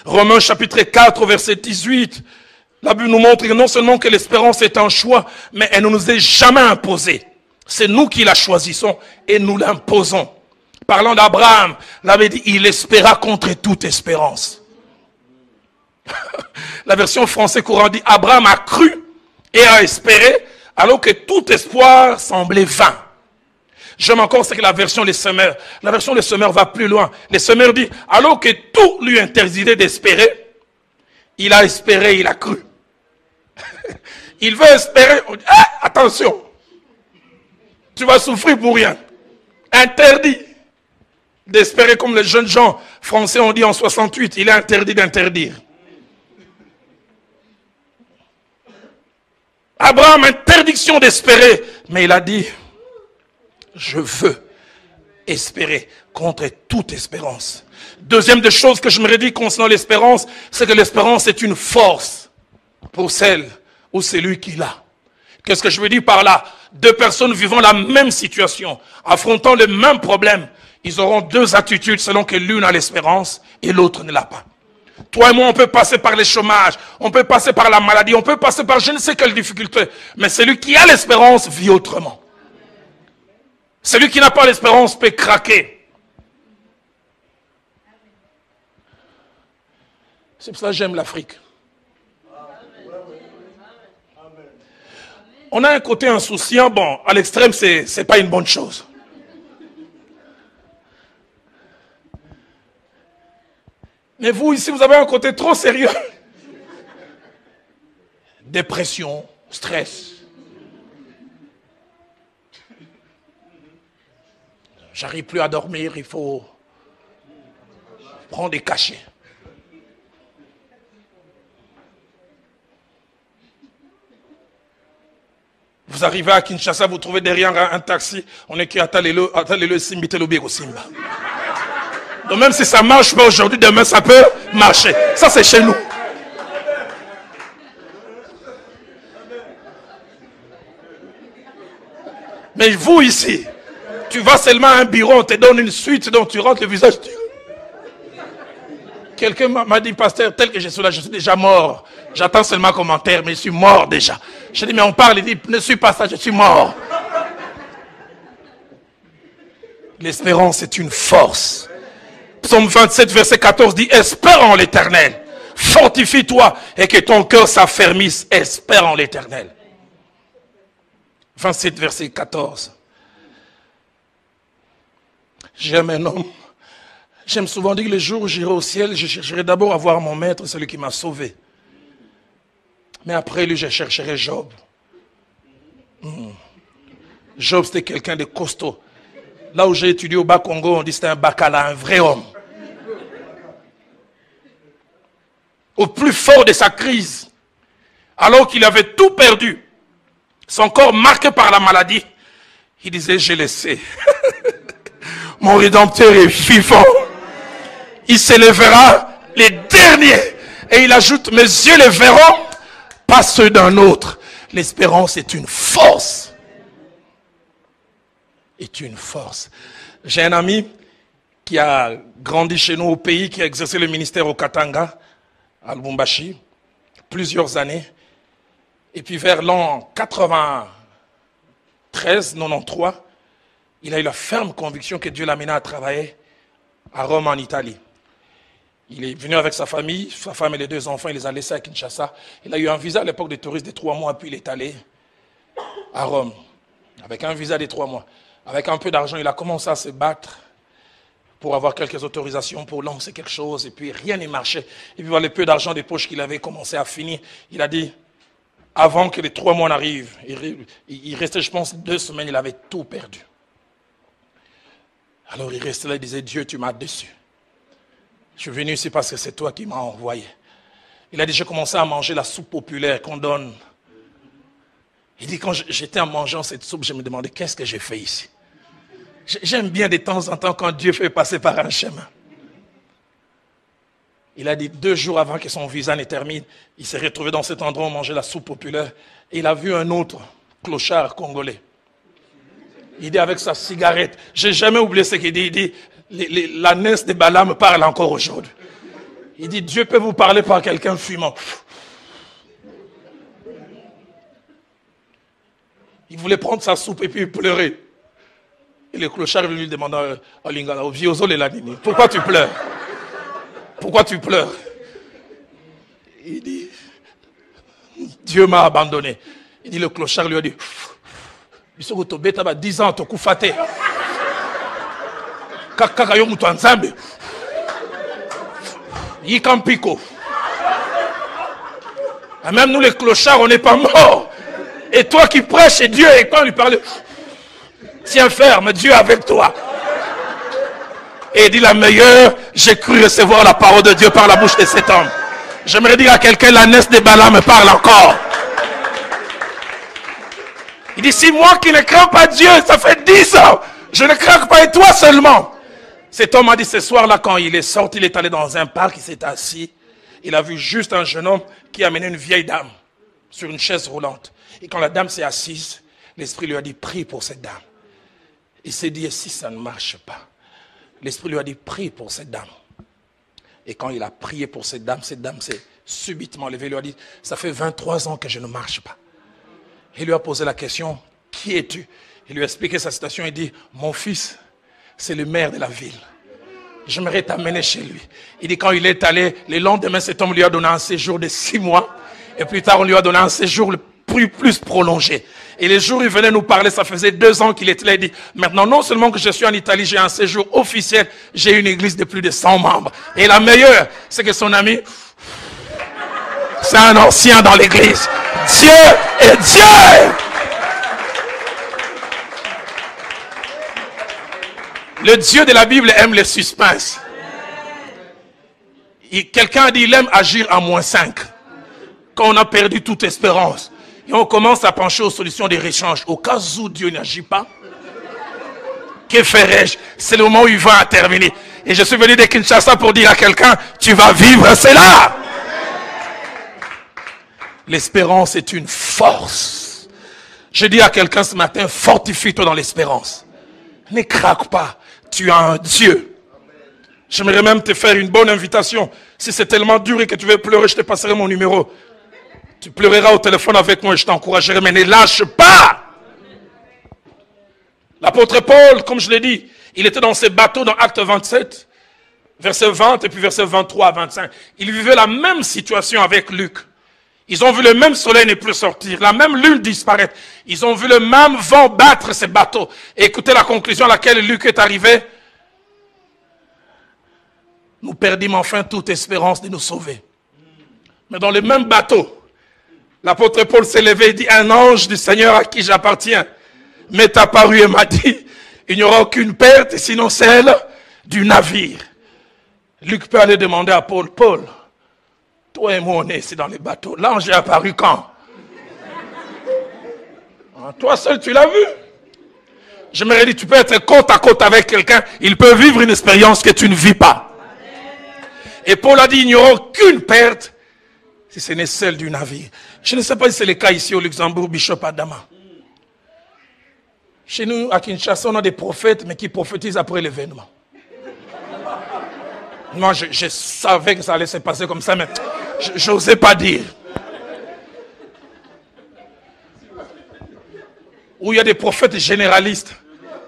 Speaker 1: Romains chapitre 4, verset 18, la Bible nous montre que non seulement que l'espérance est un choix, mais elle ne nous est jamais imposée. C'est nous qui la choisissons et nous l'imposons. Parlant d'Abraham, la Bible dit, il espéra contre toute espérance. La version française courant dit, Abraham a cru et a espéré, alors que tout espoir semblait vain. J'aime encore ce que la version des semeurs. La version des semeurs va plus loin. Les semeurs dit, alors que tout lui interdisait d'espérer, il a espéré, il a cru. Il veut espérer, on dit, ah, attention, tu vas souffrir pour rien. Interdit d'espérer, comme les jeunes gens français ont dit en 68, il est interdit d'interdire. Abraham, interdiction d'espérer, mais il a dit, je veux espérer contre toute espérance. Deuxième des choses que je me dis concernant l'espérance, c'est que l'espérance est une force pour celle ou celui qui l'a. Qu'est-ce que je veux dire par là? Deux personnes vivant la même situation, affrontant le même problème, ils auront deux attitudes selon que l'une a l'espérance et l'autre ne l'a pas. Toi et moi, on peut passer par le chômage, on peut passer par la maladie, on peut passer par je ne sais quelle difficulté, mais celui qui a l'espérance vit autrement. Celui qui n'a pas l'espérance peut craquer. C'est pour ça que j'aime l'Afrique. On a un côté insouciant, bon, à l'extrême, c'est pas une bonne chose. Mais vous, ici, vous avez un côté trop sérieux. Dépression, stress. J'arrive plus à dormir, il faut prendre des cachets. Vous arrivez à Kinshasa, vous trouvez derrière un taxi, on est qui attendez-le Simba, au Simba. Donc même si ça marche pas aujourd'hui, demain ça peut marcher. Ça c'est chez nous. Mais vous ici, tu vas seulement à un bureau, on te donne une suite, donc tu rentres le visage. Quelqu'un m'a dit, pasteur, tel que je suis là, je suis déjà mort. J'attends seulement un commentaire, mais je suis mort déjà. Je dis, mais on parle, il dit, ne suis pas ça, je suis mort. L'espérance est une force. Psaume 27, verset 14 dit, espère en l'Éternel. Fortifie-toi et que ton cœur s'affermisse. Espère en l'Éternel. 27, verset 14. J'aime un homme. J'aime souvent dire que le jour où j'irai au ciel, je chercherai d'abord à voir mon maître, celui qui m'a sauvé. Mais après lui, je chercherai Job. Job, c'était quelqu'un de costaud. Là où j'ai étudié au Bas-Congo, on dit que c'était un bacala, un vrai homme. Au plus fort de sa crise, alors qu'il avait tout perdu, son corps marqué par la maladie, il disait, je le sais. Mon Rédempteur est vivant. Il s'élèvera les derniers. Et il ajoute, mes yeux les verront, pas ceux d'un autre. L'espérance est une force. Est une force. J'ai un ami qui a grandi chez nous au pays, qui a exercé le ministère au Katanga, à Lubumbashi. plusieurs années. Et puis vers l'an 93, 93, il a eu la ferme conviction que Dieu l'amena à travailler à Rome, en Italie. Il est venu avec sa famille, sa femme et les 2 enfants, il les a laissés à Kinshasa. Il a eu un visa à l'époque des touristes de 3 mois, puis il est allé à Rome, avec un visa de 3 mois. Avec un peu d'argent, il a commencé à se battre pour avoir quelques autorisations, pour lancer quelque chose, et puis rien ne marchait. Et puis voilà, le peu d'argent des poches qu'il avait commencé à finir. Il a dit, avant que les 3 mois n'arrivent, il restait, je pense, 2 semaines, il avait tout perdu. Alors il restait là, il disait, Dieu, tu m'as déçu. Je suis venu ici parce que c'est toi qui m'as envoyé. Il a dit, j'ai commencé à manger la soupe populaire qu'on donne. Il dit, quand j'étais en mangeant cette soupe, je me demandais, qu'est-ce que j'ai fait ici? J'aime bien de temps en temps quand Dieu fait passer par un chemin. Il a dit, 2 jours avant que son visa ne termine, il s'est retrouvé dans cet endroit où on mangeait la soupe populaire. Et il a vu un autre clochard congolais. Il dit avec sa cigarette, j'ai jamais oublié ce qu'il dit, il dit, la naisse de Balaam parle encore aujourd'hui. Il dit, Dieu peut vous parler par quelqu'un fumant. Il voulait prendre sa soupe et puis pleurer. Et le clochard lui demanda à Lingala, au vieux la nini, pourquoi tu pleures? Pourquoi tu pleures? Il dit, Dieu m'a abandonné. Il dit, le clochard lui a dit, 10 ans, tokufate. Kaka yo mutu anzambe. Yikampiko. Même nous les clochards, on n'est pas morts. Et toi qui prêches, et Dieu, et quand on lui parle, tiens ferme, Dieu avec toi. Et il dit la meilleure, j'ai cru recevoir la parole de Dieu par la bouche de cet homme. J'aimerais dire à quelqu'un, la naisse de Balaam me parle encore. Il dit, si moi qui ne crains pas Dieu, ça fait 10 ans, je ne crains pas et toi seulement. Cet homme a dit ce soir-là, quand il est sorti, il est allé dans un parc, il s'est assis. Il a vu juste un jeune homme qui a mené une vieille dame sur une chaise roulante. Et quand la dame s'est assise, l'esprit lui a dit, prie pour cette dame. Il s'est dit, et si ça ne marche pas? L'esprit lui a dit, prie pour cette dame. Et quand il a prié pour cette dame s'est subitement levée. Il lui a dit, ça fait 23 ans que je ne marche pas. Il lui a posé la question, qui es-tu? Il lui a expliqué sa situation. Il dit, mon fils, c'est le maire de la ville. J'aimerais t'amener chez lui. Il dit, quand il est allé, le lendemain, cet homme lui a donné un séjour de 6 mois. Et plus tard, on lui a donné un séjour plus prolongé. Et les jours où il venait nous parler, ça faisait 2 ans qu'il était là. Il dit, maintenant, non seulement que je suis en Italie, j'ai un séjour officiel, j'ai une église de plus de 100 membres. Et la meilleure, c'est que son ami, c'est un ancien dans l'église. Dieu est Dieu! Le Dieu de la Bible aime le suspense. Quelqu'un a dit, il aime agir à -5. Quand on a perdu toute espérance. Et on commence à pencher aux solutions des réchanges. Au cas où Dieu n'agit pas, que ferais-je? C'est le moment où il va intervenir. Et je suis venu de Kinshasa pour dire à quelqu'un, tu vas vivre cela. L'espérance est une force. Je dis à quelqu'un ce matin, fortifie-toi dans l'espérance. Ne craque pas. Tu as un Dieu. J'aimerais même te faire une bonne invitation. Si c'est tellement dur et que tu veux pleurer, je te passerai mon numéro. Tu pleureras au téléphone avec moi et je t'encouragerai, mais ne lâche pas. L'apôtre Paul, comme je l'ai dit, il était dans ces bateaux dans Acte 27, verset 20 et puis verset 23 à 25. Il vivait la même situation avec Luc. Ils ont vu le même soleil ne plus sortir, la même lune disparaître. Ils ont vu le même vent battre ces bateaux. Et écoutez la conclusion à laquelle Luc est arrivé. Nous perdîmes enfin toute espérance de nous sauver. Mais dans le même bateau, l'apôtre Paul s'est levé et dit, un ange du Seigneur à qui j'appartiens m'est apparu et m'a dit, il n'y aura aucune perte sinon celle du navire. Luc peut aller demander à Paul, Paul, toi et moi on est ici dans les bateaux, l'ange est apparu quand? Toi seul tu l'as vu? Je me dis, tu peux être côte à côte avec quelqu'un, il peut vivre une expérience que tu ne vis pas. Et Paul a dit, il n'y aura aucune perte si ce n'est celle du navire. Je ne sais pas si c'est le cas ici au Luxembourg, Bishop Adama. Chez nous, à Kinshasa, on a des prophètes, mais qui prophétisent après l'événement. Moi, je savais que ça allait se passer comme ça, mais je n'osais pas dire. Où il y a des prophètes généralistes.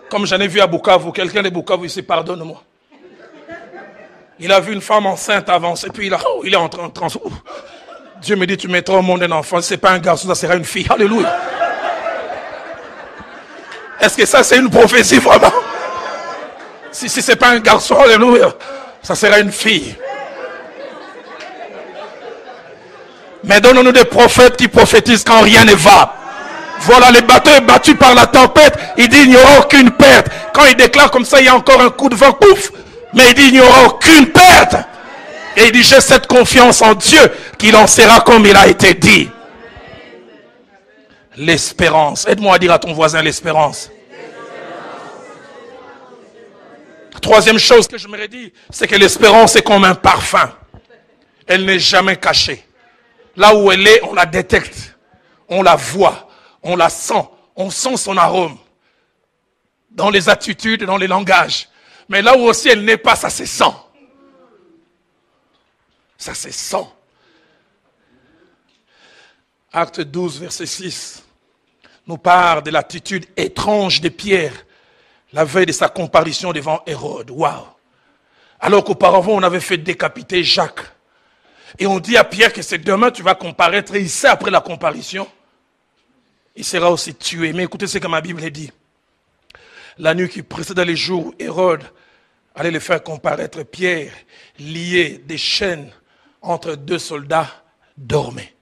Speaker 1: Comme j'en ai vu à Bukavu. Quelqu'un de Bukavu ici, pardonne-moi. Il a vu une femme enceinte avancer, puis il est en train de... Dieu me dit, tu mettras au monde un enfant. Ce n'est pas un garçon, ça sera une fille. Alléluia. Est-ce que ça, c'est une prophétie vraiment? Si ce n'est pas un garçon, alléluia, ça sera une fille. Mais donnons-nous des prophètes qui prophétisent quand rien ne va. Voilà, le bateau est battu par la tempête. Il dit, il n'y aura aucune perte. Quand il déclare comme ça, il y a encore un coup de vent, pouf. Mais il dit, il n'y aura aucune perte. Et il dit, j'ai cette confiance en Dieu qu'il en sera comme il a été dit. L'espérance. Aide-moi à dire à ton voisin l'espérance. Troisième chose que je me dit, c'est que l'espérance est comme un parfum. Elle n'est jamais cachée. Là où elle est, on la détecte. On la voit. On la sent. On sent son arôme. Dans les attitudes, dans les langages. Mais là où aussi elle n'est pas, ça se sent. Ça se sent. Acte 12, verset 6, nous parle de l'attitude étrange de Pierre, la veille de sa comparution devant Hérode. Waouh! Alors qu'auparavant, on avait fait décapiter Jacques. Et on dit à Pierre que c'est demain tu vas comparaître. Et il sait, après la comparution, il sera aussi tué. Mais écoutez ce que ma Bible dit. La nuit qui précédait les jours où Hérode allait le faire comparaître, Pierre, lié des chaînes entre deux soldats, dormait.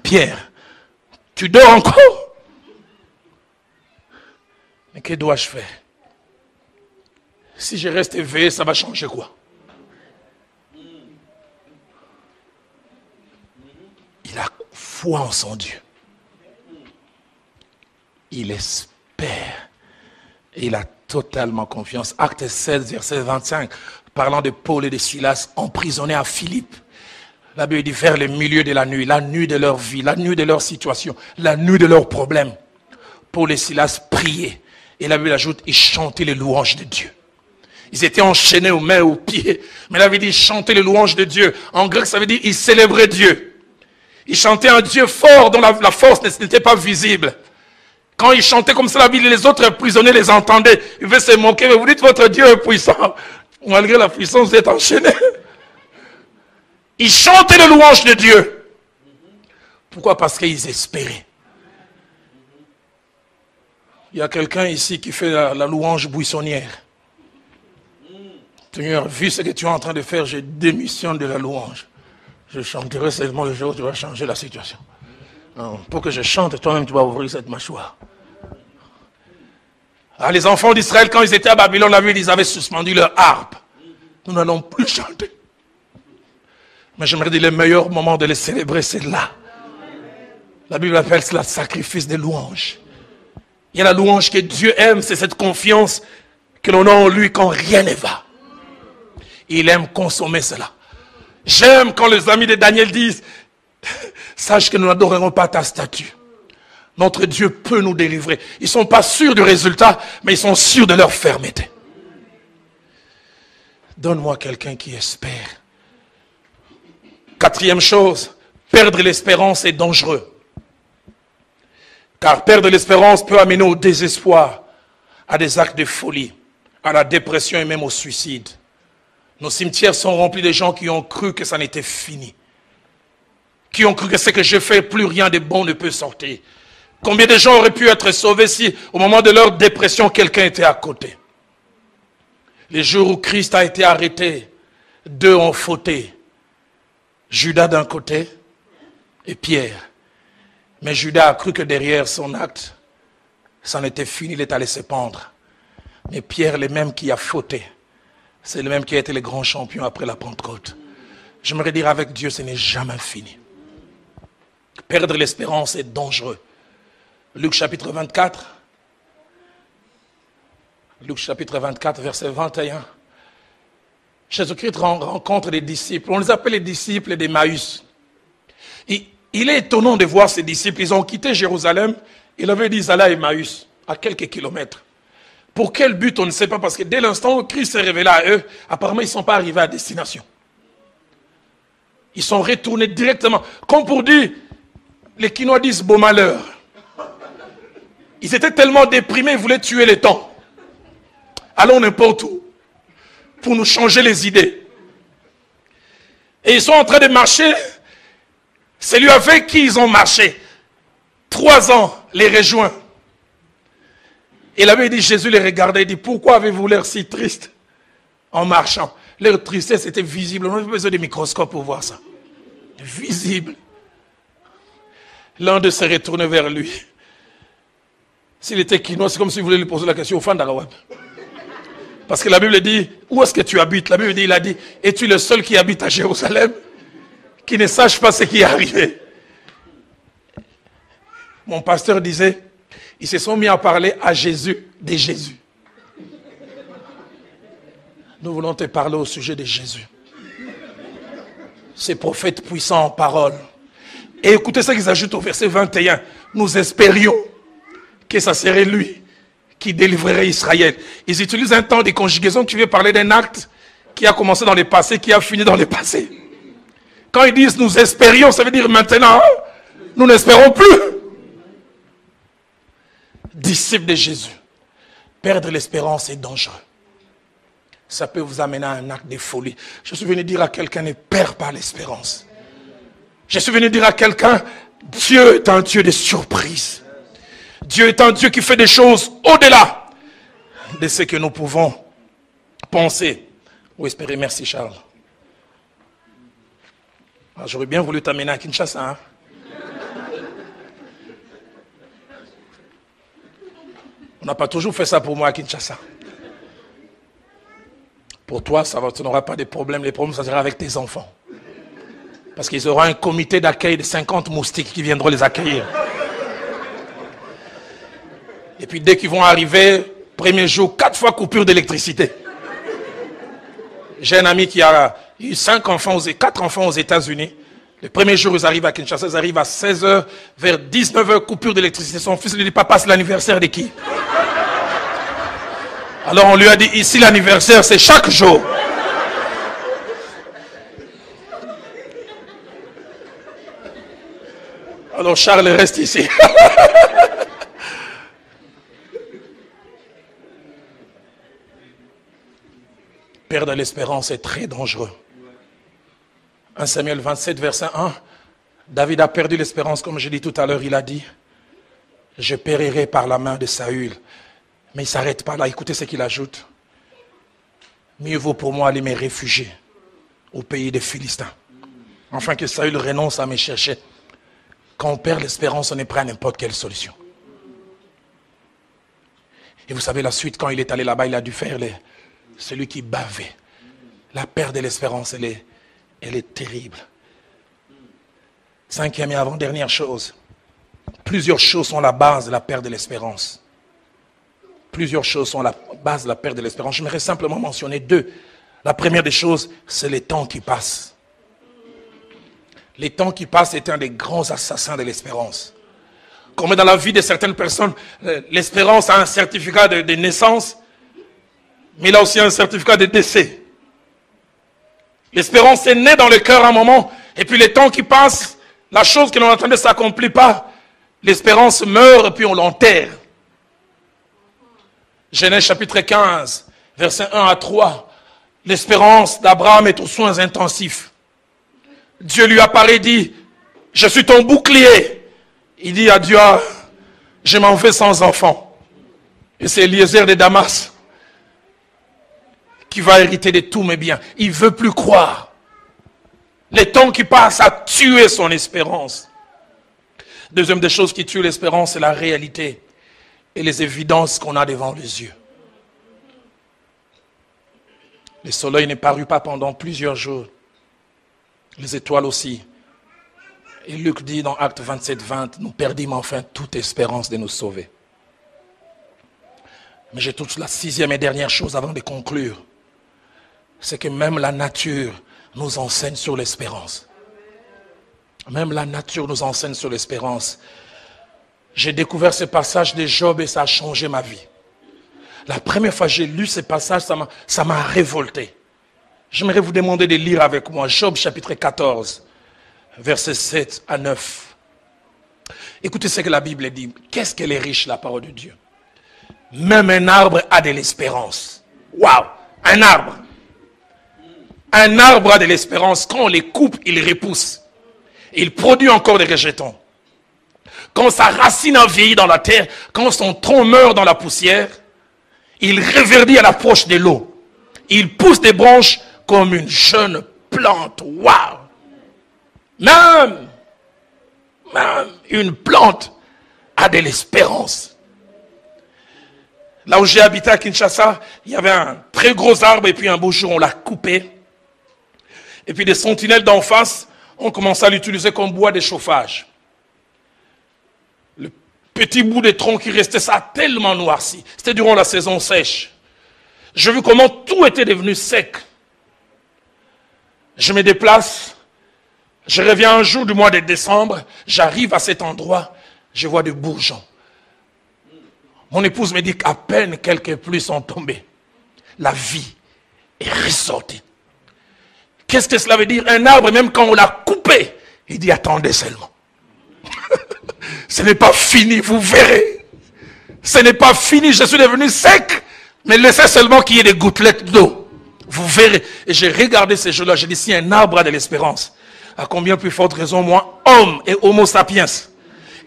Speaker 1: Pierre, tu dors encore? Mais que dois-je faire? Si je reste éveillé, ça va changer quoi? Il a foi en son Dieu. Il espère. Et il a totalement confiance. Acte 16, verset 25, parlant de Paul et de Silas emprisonnés à Philippe. La Bible dit vers le milieu de la nuit de leur vie, la nuit de leur situation, la nuit de leurs problèmes. Paul et Silas priaient. Et la Bible ajoute, ils chantaient les louanges de Dieu. Ils étaient enchaînés aux mains et aux pieds. Mais la Bible dit, ils chantaient les louanges de Dieu. En grec, ça veut dire, ils célébraient Dieu. Ils chantaient un Dieu fort dont la force n'était pas visible. Quand ils chantaient comme ça, la Bible, les autres prisonniers les entendaient. Ils veulent se moquer, mais vous dites, votre Dieu est puissant. Malgré la puissance, vous êtes enchaînés. Ils chantaient les louanges de Dieu. Pourquoi? Parce qu'ils espéraient. Il y a quelqu'un ici qui fait la louange buissonnière. Seigneur, vu ce que tu es en train de faire, je démissionne de la louange. Je chanterai seulement le jour où tu vas changer la situation. Non, pour que je chante, toi-même tu vas ouvrir cette mâchoire. Ah, les enfants d'Israël, quand ils étaient à Babylone, la ville, ils avaient suspendu leur harpe. Nous n'allons plus chanter. Mais j'aimerais dire, le meilleur moment de les célébrer, c'est là. La Bible appelle cela le sacrifice de louange. Il y a la louange que Dieu aime, c'est cette confiance que l'on a en lui quand rien ne va. Il aime consommer cela. J'aime quand les amis de Daniel disent, sache que nous n'adorerons pas ta statue. Notre Dieu peut nous délivrer. Ils ne sont pas sûrs du résultat, mais ils sont sûrs de leur fermeté. Donne-moi quelqu'un qui espère. Quatrième chose, perdre l'espérance est dangereux. Car perdre l'espérance peut amener au désespoir, à des actes de folie, à la dépression et même au suicide. Nos cimetières sont remplis de gens qui ont cru que ça n'était fini. Qui ont cru que ce que je fais, plus rien de bon ne peut sortir. Combien de gens auraient pu être sauvés si, au moment de leur dépression, quelqu'un était à côté? Les jours où Christ a été arrêté, deux ont fauté. Judas d'un côté et Pierre. Mais Judas a cru que derrière son acte, ça en était fini, il est allé se pendre. Mais Pierre, le même qui a fauté, c'est le même qui a été le grand champion après la Pentecôte. J'aimerais dire avec Dieu, ce n'est jamais fini. Perdre l'espérance est dangereux. Luc chapitre 24. Luc chapitre 24, verset 21. Jésus-Christ rencontre les disciples. On les appelle les disciples d'Emmaüs. Il est étonnant de voir ces disciples. Ils ont quitté Jérusalem. Il avait dit, ils allaient à Emmaüs, à quelques kilomètres. Pour quel but, on ne sait pas. Parce que dès l'instant où Christ s'est révélé à eux, apparemment, ils ne sont pas arrivés à destination. Ils sont retournés directement. Comme pour dire, les Quinois disent beau malheur. Ils étaient tellement déprimés, ils voulaient tuer les temps. Allons n'importe où. Pour nous changer les idées. Et ils sont en train de marcher. C'est lui avec qui ils ont marché. 3 ans les rejoint. Et la Bible dit, Jésus les regardait et dit, pourquoi avez-vous l'air si triste en marchant? Leur tristesse était visible. On n'a pas besoin de microscope pour voir ça. Visible. L'un d'eux s'est retourné vers lui. S'il était quinois, c'est comme si vous voulez lui poser la question au fan d'Arawab. Parce que la Bible dit, où est-ce que tu habites? La Bible dit, il a dit, es-tu le seul qui habite à Jérusalem, qui ne sache pas ce qui est arrivé? Mon pasteur disait, ils se sont mis à parler à Jésus de Jésus. Nous voulons te parler au sujet de Jésus. Ces prophètes puissants en parole. Et écoutez ce qu'ils ajoutent au verset 21. Nous espérions que ça serait lui qui délivrerait Israël. Ils utilisent un temps de conjugaison qui veut parler d'un acte qui a commencé dans le passé, qui a fini dans le passé. Quand ils disent nous espérions, ça veut dire maintenant, nous n'espérons plus. Disciples de Jésus, perdre l'espérance est dangereux. Ça peut vous amener à un acte de folie. Je suis venu dire à quelqu'un, ne perds pas l'espérance. Je suis venu dire à quelqu'un, Dieu est un Dieu de surprises. Dieu est un Dieu qui fait des choses au-delà de ce que nous pouvons penser ou espérer. Merci Charles. J'aurais bien voulu t'amener à Kinshasa. Hein? On n'a pas toujours fait ça pour moi à Kinshasa. Pour toi, tu n'auras pas de problème. Les problèmes, ça sera avec tes enfants. Parce qu'ils auront un comité d'accueil de 50 moustiques qui viendront les accueillir. Et puis dès qu'ils vont arriver, premier jour, 4 fois coupure d'électricité. J'ai un ami qui a eu 4 enfants aux États-Unis. Le premier jour, ils arrivent à Kinshasa, ils arrivent à 16h, vers 19h, coupure d'électricité. Son fils lui dit, papa, c'est l'anniversaire de qui? Alors on lui a dit, ici l'anniversaire, c'est chaque jour. Alors Charles reste ici. Perdre l'espérance est très dangereux. 1 Samuel 27, verset 1. David a perdu l'espérance, comme j'ai dit tout à l'heure, il a dit, je périrai par la main de Saül. Mais il ne s'arrête pas là, écoutez ce qu'il ajoute. Mieux vaut pour moi aller me réfugier au pays des Philistins. Enfin que Saül renonce à me chercher. Quand on perd l'espérance, on est prêt à n'importe quelle solution. Et vous savez, la suite, quand il est allé là-bas, il a dû faire celui qui bavait. La perte de l'espérance, elle est terrible. 5e et avant-dernière chose. Plusieurs choses sont la base de la perte de l'espérance. Plusieurs choses sont la base de la perte de l'espérance. J'aimerais simplement mentionner 2. La première des choses, c'est les temps qui passent. Les temps qui passent est un des grands assassins de l'espérance. Comme dans la vie de certaines personnes, l'espérance a un certificat de naissance, mais il a aussi un certificat de décès. L'espérance est née dans le cœur à un moment, et puis les temps qui passent, la chose que l'on attendait ne s'accomplit pas. L'espérance meurt, et puis on l'enterre. Genèse chapitre 15, versets 1 à 3. L'espérance d'Abraham est aux soins intensifs. Dieu lui apparaît et dit, je suis ton bouclier. Il dit à Dieu, je m'en vais sans enfant. Et c'est Eliezer de Damas qui va hériter de tous mes biens. Il ne veut plus croire. Les temps qui passent a tué son espérance. Deuxième des choses qui tuent l'espérance, c'est la réalité et les évidences qu'on a devant les yeux. Le soleil n'est paru pas pendant plusieurs jours. Les étoiles aussi. Et Luc dit dans Acte 27, 20, nous perdîmes enfin toute espérance de nous sauver. Mais j'ai toute la 6e et dernière chose avant de conclure. C'est que même la nature nous enseigne sur l'espérance. Même la nature nous enseigne sur l'espérance. J'ai découvert ce passage de Job et ça a changé ma vie. La première fois que j'ai lu ce passage, ça m'a révolté. J'aimerais vous demander de lire avec moi Job chapitre 14. versets 7 à 9. Écoutez ce que la Bible dit. Qu'est-ce qu'elle est riche, la parole de Dieu. Même un arbre a de l'espérance. Waouh! Un arbre. Un arbre a de l'espérance. Quand on les coupe, il repousse. Il produit encore des rejetons. Quand sa racine a vieilli dans la terre, quand son tronc meurt dans la poussière, il reverdit à l'approche de l'eau. Il pousse des branches comme une jeune plante. Waouh! Même une plante a de l'espérance. Là où j'ai habité à Kinshasa, il y avait un très gros arbre et puis un beau jour on l'a coupé. Et puis des sentinelles d'en face ont commencé à l'utiliser comme bois de chauffage. Le petit bout de tronc qui restait, ça a tellement noirci. C'était durant la saison sèche. J'ai vu comment tout était devenu sec. Je me déplace. Je reviens un jour du mois de décembre. J'arrive à cet endroit. Je vois des bourgeons. Mon épouse me dit qu'à peine quelques pluies sont tombées. La vie est ressortie. Qu'est-ce que cela veut dire? Un arbre, même quand on l'a coupé, il dit attendez seulement. Ce n'est pas fini, vous verrez. Ce n'est pas fini, je suis devenu sec. Mais laissez seulement qu'il y ait des gouttelettes d'eau. Vous verrez. Et j'ai regardé ces jours-là, j'ai dit si un arbre a de l'espérance, à combien plus forte raison moi, homme et homo sapiens,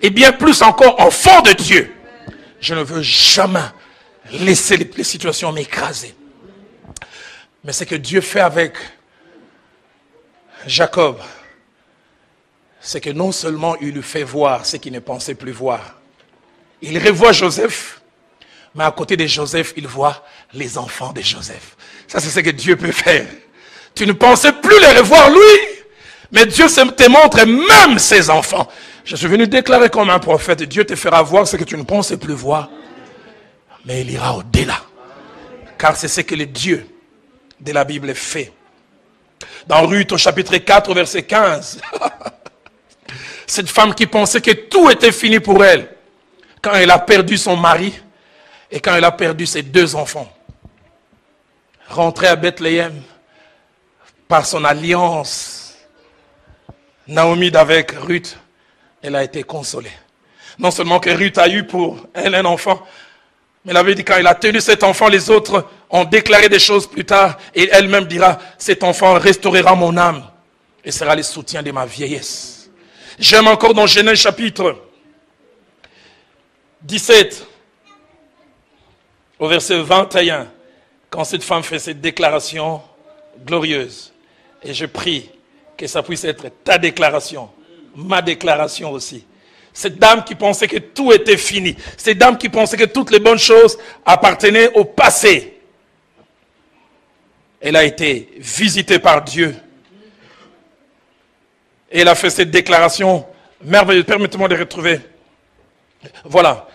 Speaker 1: et bien plus encore enfant de Dieu, je ne veux jamais laisser les situations m'écraser. Mais ce que Dieu fait avec Jacob, c'est que non seulement il lui fait voir ce qu'il ne pensait plus voir, il revoit Joseph, mais à côté de Joseph, il voit les enfants de Joseph. Ça, c'est ce que Dieu peut faire. Tu ne pensais plus les revoir lui, mais Dieu te montre même ses enfants. Je suis venu déclarer comme un prophète, Dieu te fera voir ce que tu ne pensais plus voir, mais il ira au-delà. Car c'est ce que le Dieu de la Bible fait. Dans Ruth au chapitre 4, verset 15, cette femme qui pensait que tout était fini pour elle, quand elle a perdu son mari et quand elle a perdu ses 2 enfants, rentrée à Bethléem par son alliance, Naomi avec Ruth, elle a été consolée. Non seulement que Ruth a eu pour elle un enfant, mais elle avait dit quand elle a tenu cet enfant, les autres ont déclaré des choses plus tard et elle-même dira, cet enfant restaurera mon âme et sera le soutien de ma vieillesse. J'aime encore dans Genèse chapitre 17, au verset 21, quand cette femme fait cette déclaration glorieuse. Et je prie que ça puisse être ta déclaration, ma déclaration aussi. Cette dame qui pensait que tout était fini, cette dame qui pensait que toutes les bonnes choses appartenaient au passé, elle a été visitée par Dieu. Et elle a fait cette déclaration merveilleuse. Permettez-moi de retrouver. Voilà.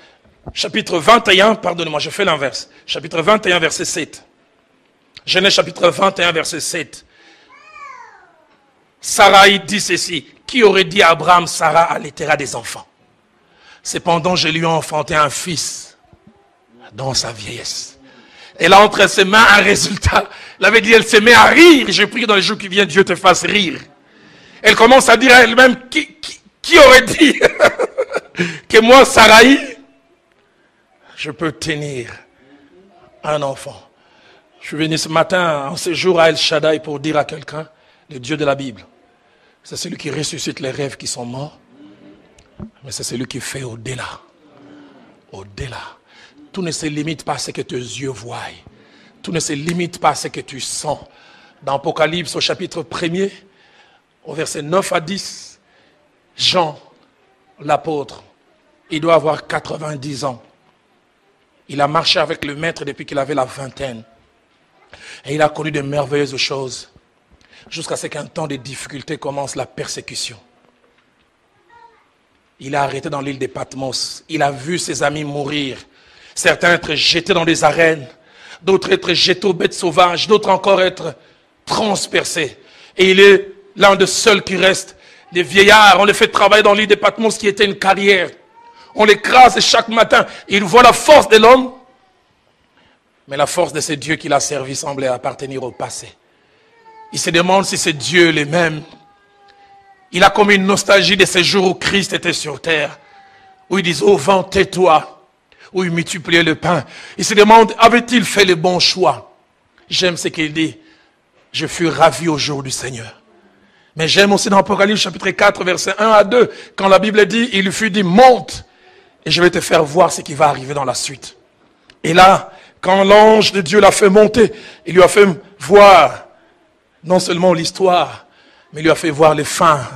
Speaker 1: Chapitre 21, pardonnez-moi, je fais l'inverse. Chapitre 21, verset 7. Genèse chapitre 21, verset 7. Sarai dit ceci. Qui aurait dit à Abraham, Sarah allaitera des enfants? Cependant, je lui ai enfanté un fils dans sa vieillesse. Elle a entre ses mains un résultat. Elle avait dit, elle se met à rire. Je prie que dans les jours qui viennent, Dieu te fasse rire. Elle commence à dire à elle-même, qui aurait dit que moi, Sarai, je peux tenir un enfant. Je suis venu ce matin en séjour à El Shaddai pour dire à quelqu'un, le Dieu de la Bible, c'est celui qui ressuscite les rêves qui sont morts, mais c'est celui qui fait au-delà. Au-delà. Tout ne se limite pas à ce que tes yeux voient. Tout ne se limite pas à ce que tu sens. Dans Apocalypse au chapitre 1er, au verset 9 à 10, Jean, l'apôtre, il doit avoir 90 ans. Il a marché avec le maître depuis qu'il avait la vingtaine. Et il a connu de merveilleuses choses. Jusqu'à ce qu'un temps de difficulté commence la persécution. Il a arrêté dans l'île de Patmos. Il a vu ses amis mourir. Certains être jetés dans des arènes. D'autres être jetés aux bêtes sauvages. D'autres encore être transpercés. Et il est l'un des seuls qui reste. Les vieillards, on les fait travailler dans l'île de Patmos qui était une carrière. On l'écrase chaque matin. Il voit la force de l'homme. Mais la force de ce Dieu qu'il a servi semblait appartenir au passé. Il se demande si c'est Dieu les mêmes. Il a comme une nostalgie de ces jours où Christ était sur terre. Où il disait, au vent, tais-toi. Où il multipliait le pain. Il se demande, avait-il fait le bon choix? J'aime ce qu'il dit. Je fus ravi au jour du Seigneur. Mais j'aime aussi dans Apocalypse chapitre 4, versets 1 à 2, quand la Bible dit, il lui fut dit, monte, et je vais te faire voir ce qui va arriver dans la suite. Et là, quand l'ange de Dieu l'a fait monter, il lui a fait voir, non seulement l'histoire, mais il lui a fait voir les fins,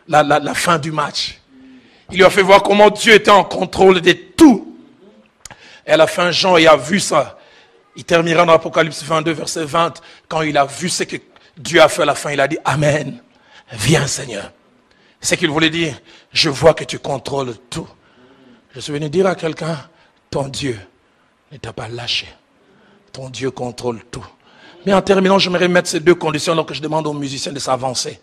Speaker 1: la fin du match. Il lui a fait voir comment Dieu était en contrôle de tout. Et à la fin, Jean a vu ça. Il terminera dans Apocalypse 22, verset 20. Quand il a vu ce que Dieu a fait à la fin, il a dit Amen. Viens Seigneur. C'est ce qu'il voulait dire. Je vois que tu contrôles tout. Je suis venu dire à quelqu'un, ton Dieu ne t'a pas lâché. Ton Dieu contrôle tout. Mais en terminant, j'aimerais mettre ces deux conditions alors que je demande aux musiciens de s'avancer.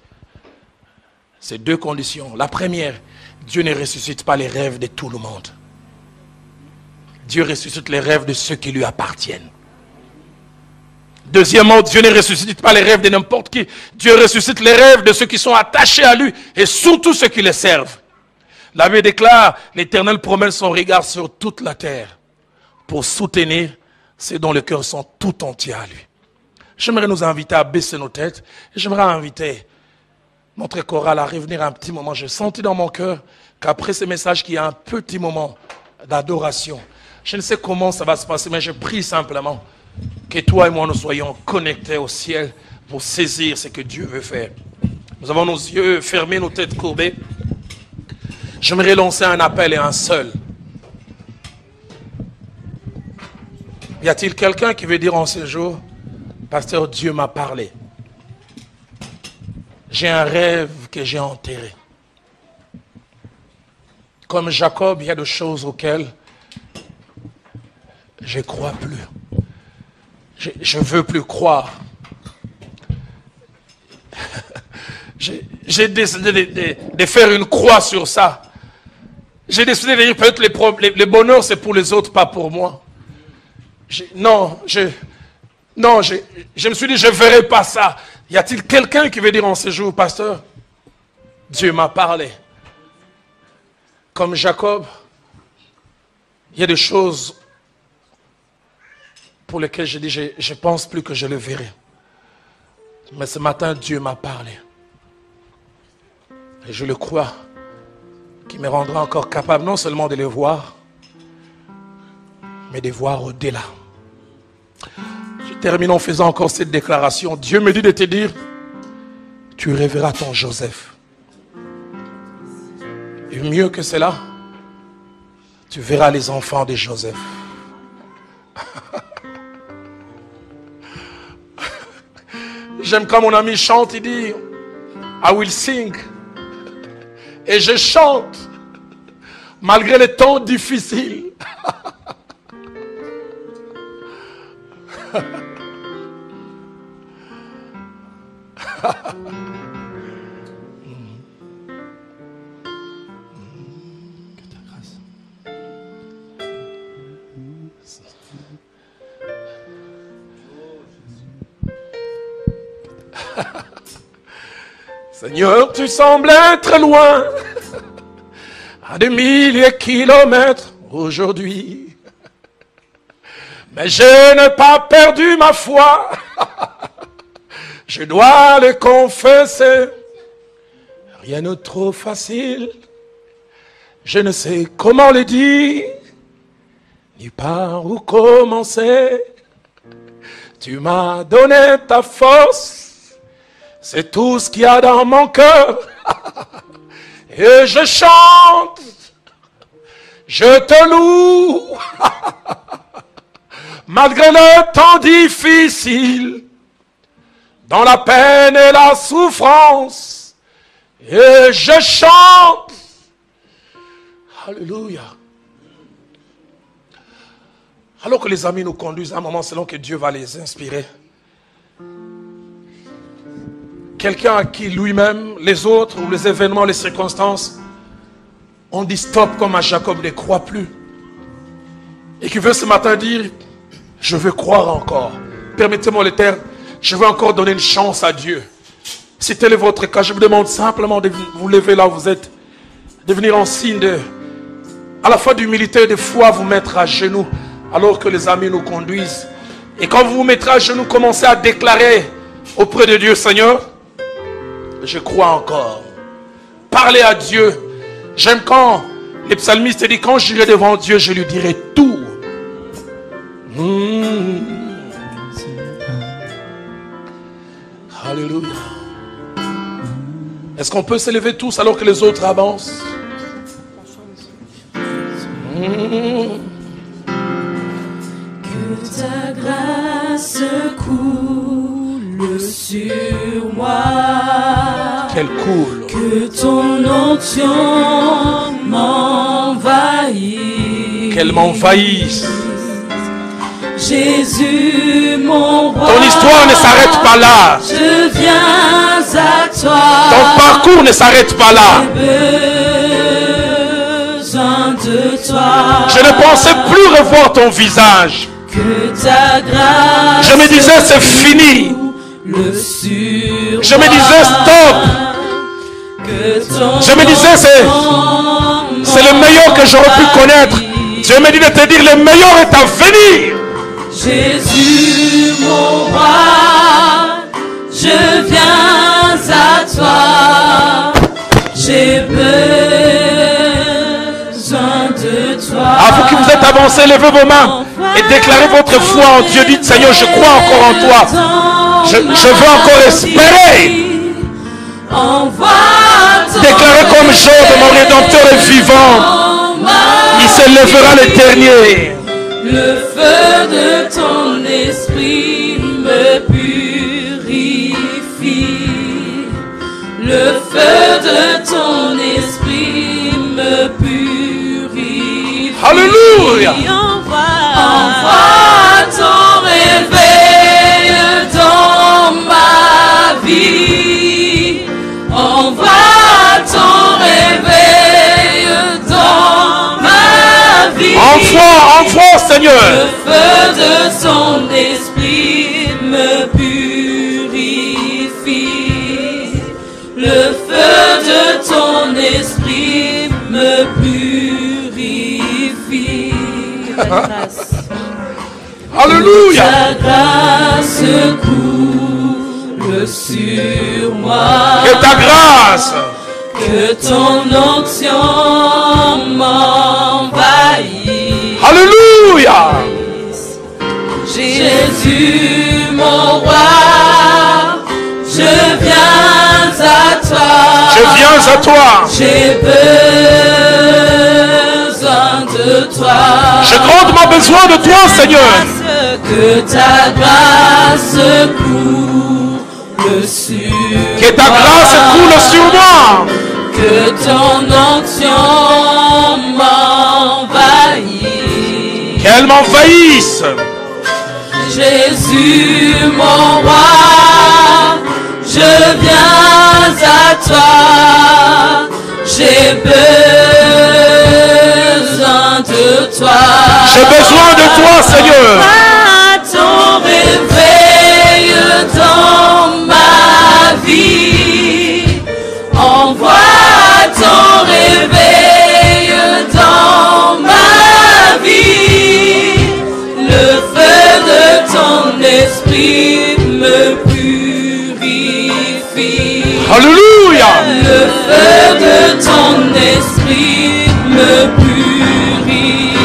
Speaker 1: Ces deux conditions. La première, Dieu ne ressuscite pas les rêves de tout le monde. Dieu ressuscite les rêves de ceux qui lui appartiennent. Deuxièmement, Dieu ne ressuscite pas les rêves de n'importe qui. Dieu ressuscite les rêves de ceux qui sont attachés à lui et surtout ceux qui le servent. La Bible déclare, l'Éternel promène son regard sur toute la terre pour soutenir ceux dont les cœurs sont tout entiers à lui. J'aimerais nous inviter à baisser nos têtes et j'aimerais inviter notre chorale à revenir un petit moment. J'ai senti dans mon cœur qu'après ce message, qu'il y a un petit moment d'adoration. Je ne sais comment ça va se passer, mais je prie simplement que toi et moi nous soyons connectés au ciel pour saisir ce que Dieu veut faire. Nous avons nos yeux fermés, nos têtes courbées. J'aimerais lancer un appel et un seul. Y a-t-il quelqu'un qui veut dire en ce jour, Pasteur, Dieu m'a parlé. J'ai un rêve que j'ai enterré. Comme Jacob, il y a des choses auxquelles je ne crois plus. Je ne veux plus croire. J'ai décidé de faire une croix sur ça. J'ai décidé de dire peut-être le bonheur c'est pour les autres, pas pour moi. Je me suis dit je ne verrai pas ça. Y a-t-il quelqu'un qui veut dire en ce jour, Pasteur, Dieu m'a parlé. Comme Jacob, il y a des choses pour lesquelles je dis, je ne pense plus que je le verrai. Mais ce matin, Dieu m'a parlé. Et je le crois, qui me rendra encore capable non seulement de le voir, mais de voir au-delà. Je termine en faisant encore cette déclaration. Dieu me dit de te dire, tu reverras ton Joseph. Et mieux que cela, tu verras les enfants de Joseph. J'aime quand mon ami chante, il dit, I will sing. Et je chante, malgré les temps difficiles. Seigneur, tu sembles être loin, à des milliers de kilomètres aujourd'hui. Mais je n'ai pas perdu ma foi, je dois le confesser. Rien n'est trop facile, je ne sais comment le dire, ni par où commencer. Tu m'as donné ta force. C'est tout ce qu'il y a dans mon cœur. Et je chante. Je te loue. Malgré le temps difficile, dans la peine et la souffrance. Et je chante. Alléluia. Alors que les amis nous conduisent à un moment selon que Dieu va les inspirer. Quelqu'un à qui lui-même, les autres, ou les événements, les circonstances, ont dit stop comme à Jacob, ne croit plus. Et qui veut ce matin dire, je veux croire encore. Permettez-moi le terme, je veux encore donner une chance à Dieu. Si tel est votre cas, je vous demande simplement de vous lever là où vous êtes, de venir en signe de, à la fois d'humilité et de foi, vous mettre à genoux alors que les amis nous conduisent. Et quand vous vous mettrez à genoux, commencez à déclarer auprès de Dieu, Seigneur, je crois encore. Parlez à Dieu. J'aime quand les psalmistes disent, quand j'irai devant Dieu, je lui dirai tout. Alléluia. Est-ce qu'on peut s'élever tous alors que les autres avancent?
Speaker 2: Que ta grâce coule sur moi.
Speaker 1: Qu'elle coule.
Speaker 2: Que ton onction m'envahisse.
Speaker 1: Qu'elle m'envahisse.
Speaker 2: Jésus, mon roi.
Speaker 1: Ton histoire ne s'arrête pas là.
Speaker 2: Je viens à toi.
Speaker 1: Ton parcours ne s'arrête pas là.
Speaker 2: De toi.
Speaker 1: Je ne pensais plus revoir ton visage.
Speaker 2: Que ta grâce.
Speaker 1: Je me disais c'est fini. Je me disais stop. Je me disais c'est le meilleur que j'aurais pu connaître. Dieu me dit de te dire le meilleur est à venir.
Speaker 2: Jésus mon roi, je viens à toi. J'ai besoin de toi.
Speaker 1: À vous qui vous êtes avancés, levez vos mains et déclarez votre foi en Dieu. Dites Seigneur, je crois encore en toi. Je veux encore espérer. Déclarez comme Job, mon Rédempteur est vivant. Il se lèvera le dernier.
Speaker 2: Le feu de ton esprit me purifie. Le feu de ton esprit me purifie.
Speaker 1: Alléluia.
Speaker 2: Envoie ton réveil dans ma vie. Envoie ton réveil dans ma vie.
Speaker 1: Envoie, Seigneur.
Speaker 2: Le feu de son esprit me purifie. Le feu de ton esprit me purifie. Que ta grâce.
Speaker 1: Alléluia.
Speaker 2: Ta grâce coule sur moi.
Speaker 1: Que ta grâce.
Speaker 2: Que ton onction m'envahisse.
Speaker 1: Alléluia.
Speaker 2: Jésus mon roi, je viens à toi.
Speaker 1: Je viens à toi.
Speaker 2: J'ai besoin de toi.
Speaker 1: J'ai grandement besoin de toi, Seigneur.
Speaker 2: Que ta grâce coule sur moi.
Speaker 1: Que ta grâce coule sur moi.
Speaker 2: Que ton onction m'envahisse.
Speaker 1: Qu'elle m'envahisse.
Speaker 2: Jésus mon roi, je viens à toi. J'ai besoin de toi.
Speaker 1: J'ai besoin de toi, Seigneur.
Speaker 2: Ton réveil dans ma vie. Envoie ton réveil dans ma vie. Le feu de ton esprit me purifie.
Speaker 1: Alléluia.
Speaker 2: Le feu de ton esprit me purifie.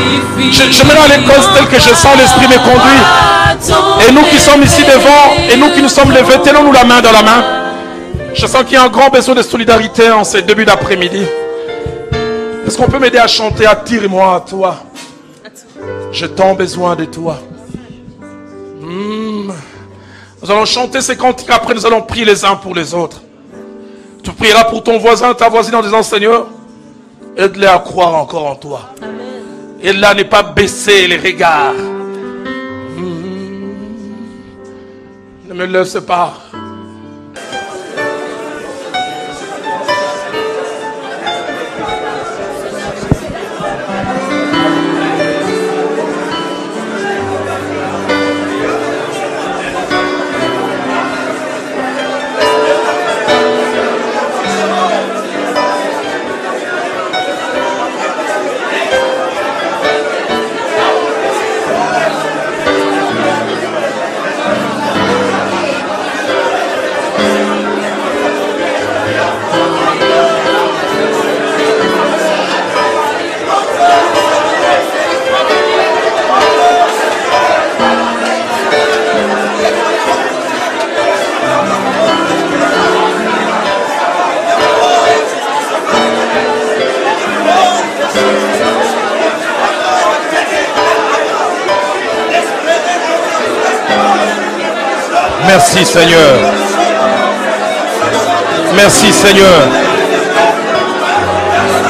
Speaker 1: Je mets dans les causes telles que je sens l'esprit me conduire. Et nous qui sommes ici devant, et nous qui nous sommes levés, tenons-nous la main dans la main. Je sens qu'il y a un grand besoin de solidarité en ce début d'après-midi. Est-ce qu'on peut m'aider à chanter? Attire-moi à toi. J'ai tant besoin de toi. Nous allons chanter ces cantiques. Après, nous allons prier les uns pour les autres. Tu prieras pour ton voisin, ta voisine en disant, Seigneur, aide-les à croire encore en toi. Aide-les à ne pas baisser les regards. Ne me laisse pas. Merci Seigneur. Merci Seigneur.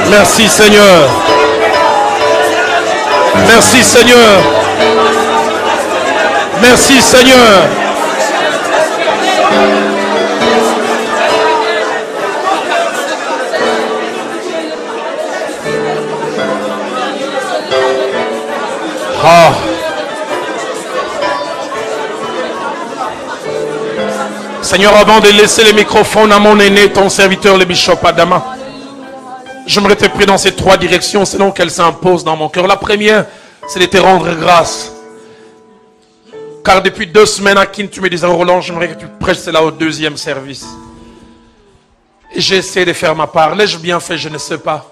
Speaker 1: Merci Seigneur. Merci Seigneur. Merci Seigneur. Ah. Seigneur, avant de laisser les microphones à mon aîné, ton serviteur, le bishop Adama, j'aimerais te prier dans ces 3 directions, selon qu'elles s'imposent dans mon cœur. La première, c'est de te rendre grâce. Car depuis 2 semaines, à qui tu me disais, Roland, j'aimerais que tu prêches cela au 2e service. Et j'ai essayé de faire ma part. L'ai-je bien fait? Je ne sais pas.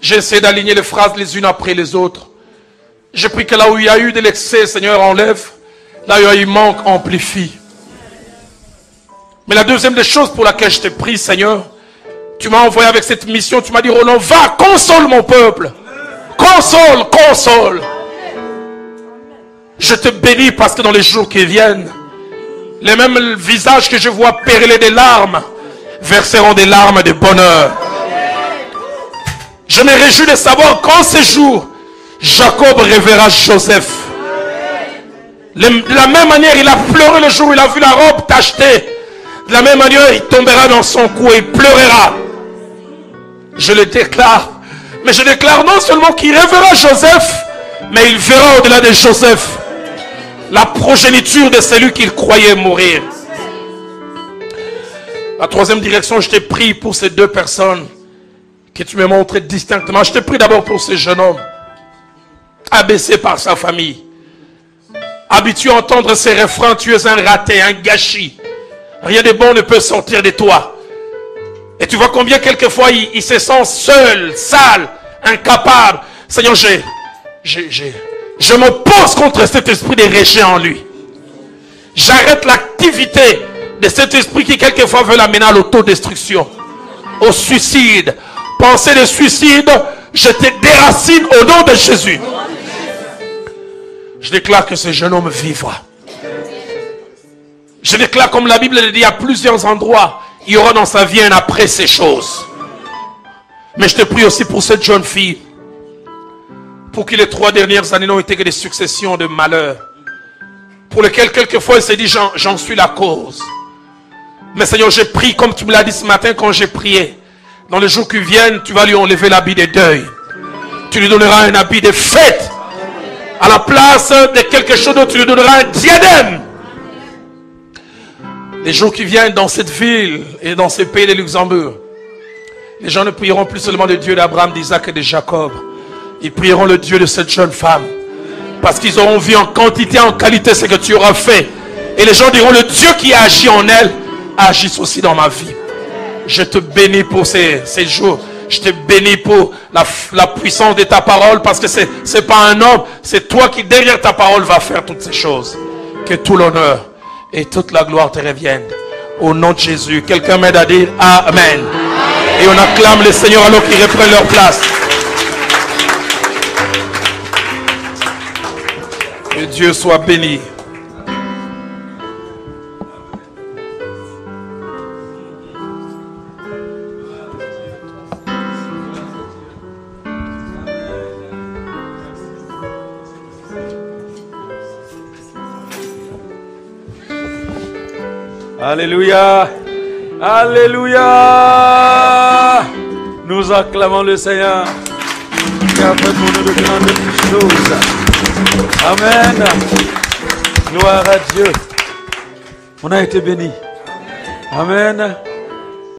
Speaker 1: J'ai essayé d'aligner les phrases les unes après les autres. J'ai pris que là où il y a eu de l'excès, Seigneur, enlève. Là où il y a eu manque, amplifie. Mais la deuxième des choses pour laquelle je te prie, Seigneur, tu m'as envoyé avec cette mission, tu m'as dit, Roland, va, console mon peuple. Console, console. Je te bénis parce que dans les jours qui viennent, les mêmes visages que je vois perler des larmes, verseront des larmes de bonheur. Je me réjouis de savoir qu'en ces jours, Jacob reverra Joseph. De la même manière, il a pleuré le jour où il a vu la robe tachetée. De la même manière, il tombera dans son cou et il pleurera. Je le déclare. Mais je déclare non seulement qu'il reverra Joseph, mais il verra au-delà de Joseph la progéniture de celui qu'il croyait mourir. La 3e direction, je t'ai pris pour ces 2 personnes que tu me montres distinctement. Je t'ai pris d'abord pour ce jeune homme, abaissé par sa famille, habitué à entendre ses refrains, tu es un raté, un gâchis. Rien de bon ne peut sortir de toi. Et tu vois combien quelquefois il se sent seul, sale, incapable. Seigneur, je m'oppose contre cet esprit de rejet en lui. J'arrête l'activité de cet esprit qui quelquefois veut l'amener à l'autodestruction, au suicide. Pensée de suicide, je te déracine au nom de Jésus. Je déclare que ce jeune homme vivra. Je déclare, comme la Bible le dit à plusieurs endroits, il y aura dans sa vie un après ces choses. Mais je te prie aussi pour cette jeune fille, pour qui les 3 dernières années n'ont été que des successions de malheurs, pour lesquels quelquefois elle s'est dit, j'en suis la cause. Mais Seigneur, j'ai prié comme tu me l'as dit ce matin quand j'ai prié. Dans les jours qui viennent, tu vas lui enlever l'habit de deuil. Tu lui donneras un habit de fête. À la place de quelque chose d'autre, tu lui donneras un diadème. Les jours qui viennent dans cette ville et dans ces pays de Luxembourg, les gens ne prieront plus seulement le Dieu d'Abraham, d'Isaac et de Jacob. Ils prieront le Dieu de cette jeune femme. Parce qu'ils auront vu en quantité, en qualité ce que tu auras fait. Et les gens diront, le Dieu qui a agi en elle, agisse aussi dans ma vie. Je te bénis pour ces jours. Je te bénis pour la puissance de ta parole. Parce que c'est pas un homme, c'est toi qui derrière ta parole va faire toutes ces choses. Que tout l'honneur et toute la gloire te reviennent. Au nom de Jésus. Quelqu'un m'aide à dire Amen. Et on acclame les seigneurs alors qu'ils reprennent leur place. Que Dieu soit béni.
Speaker 3: Alléluia. Alléluia. Nous acclamons le Seigneur qui a fait pour nous de grandes choses. Amen. Gloire à Dieu. On a été bénis. Amen.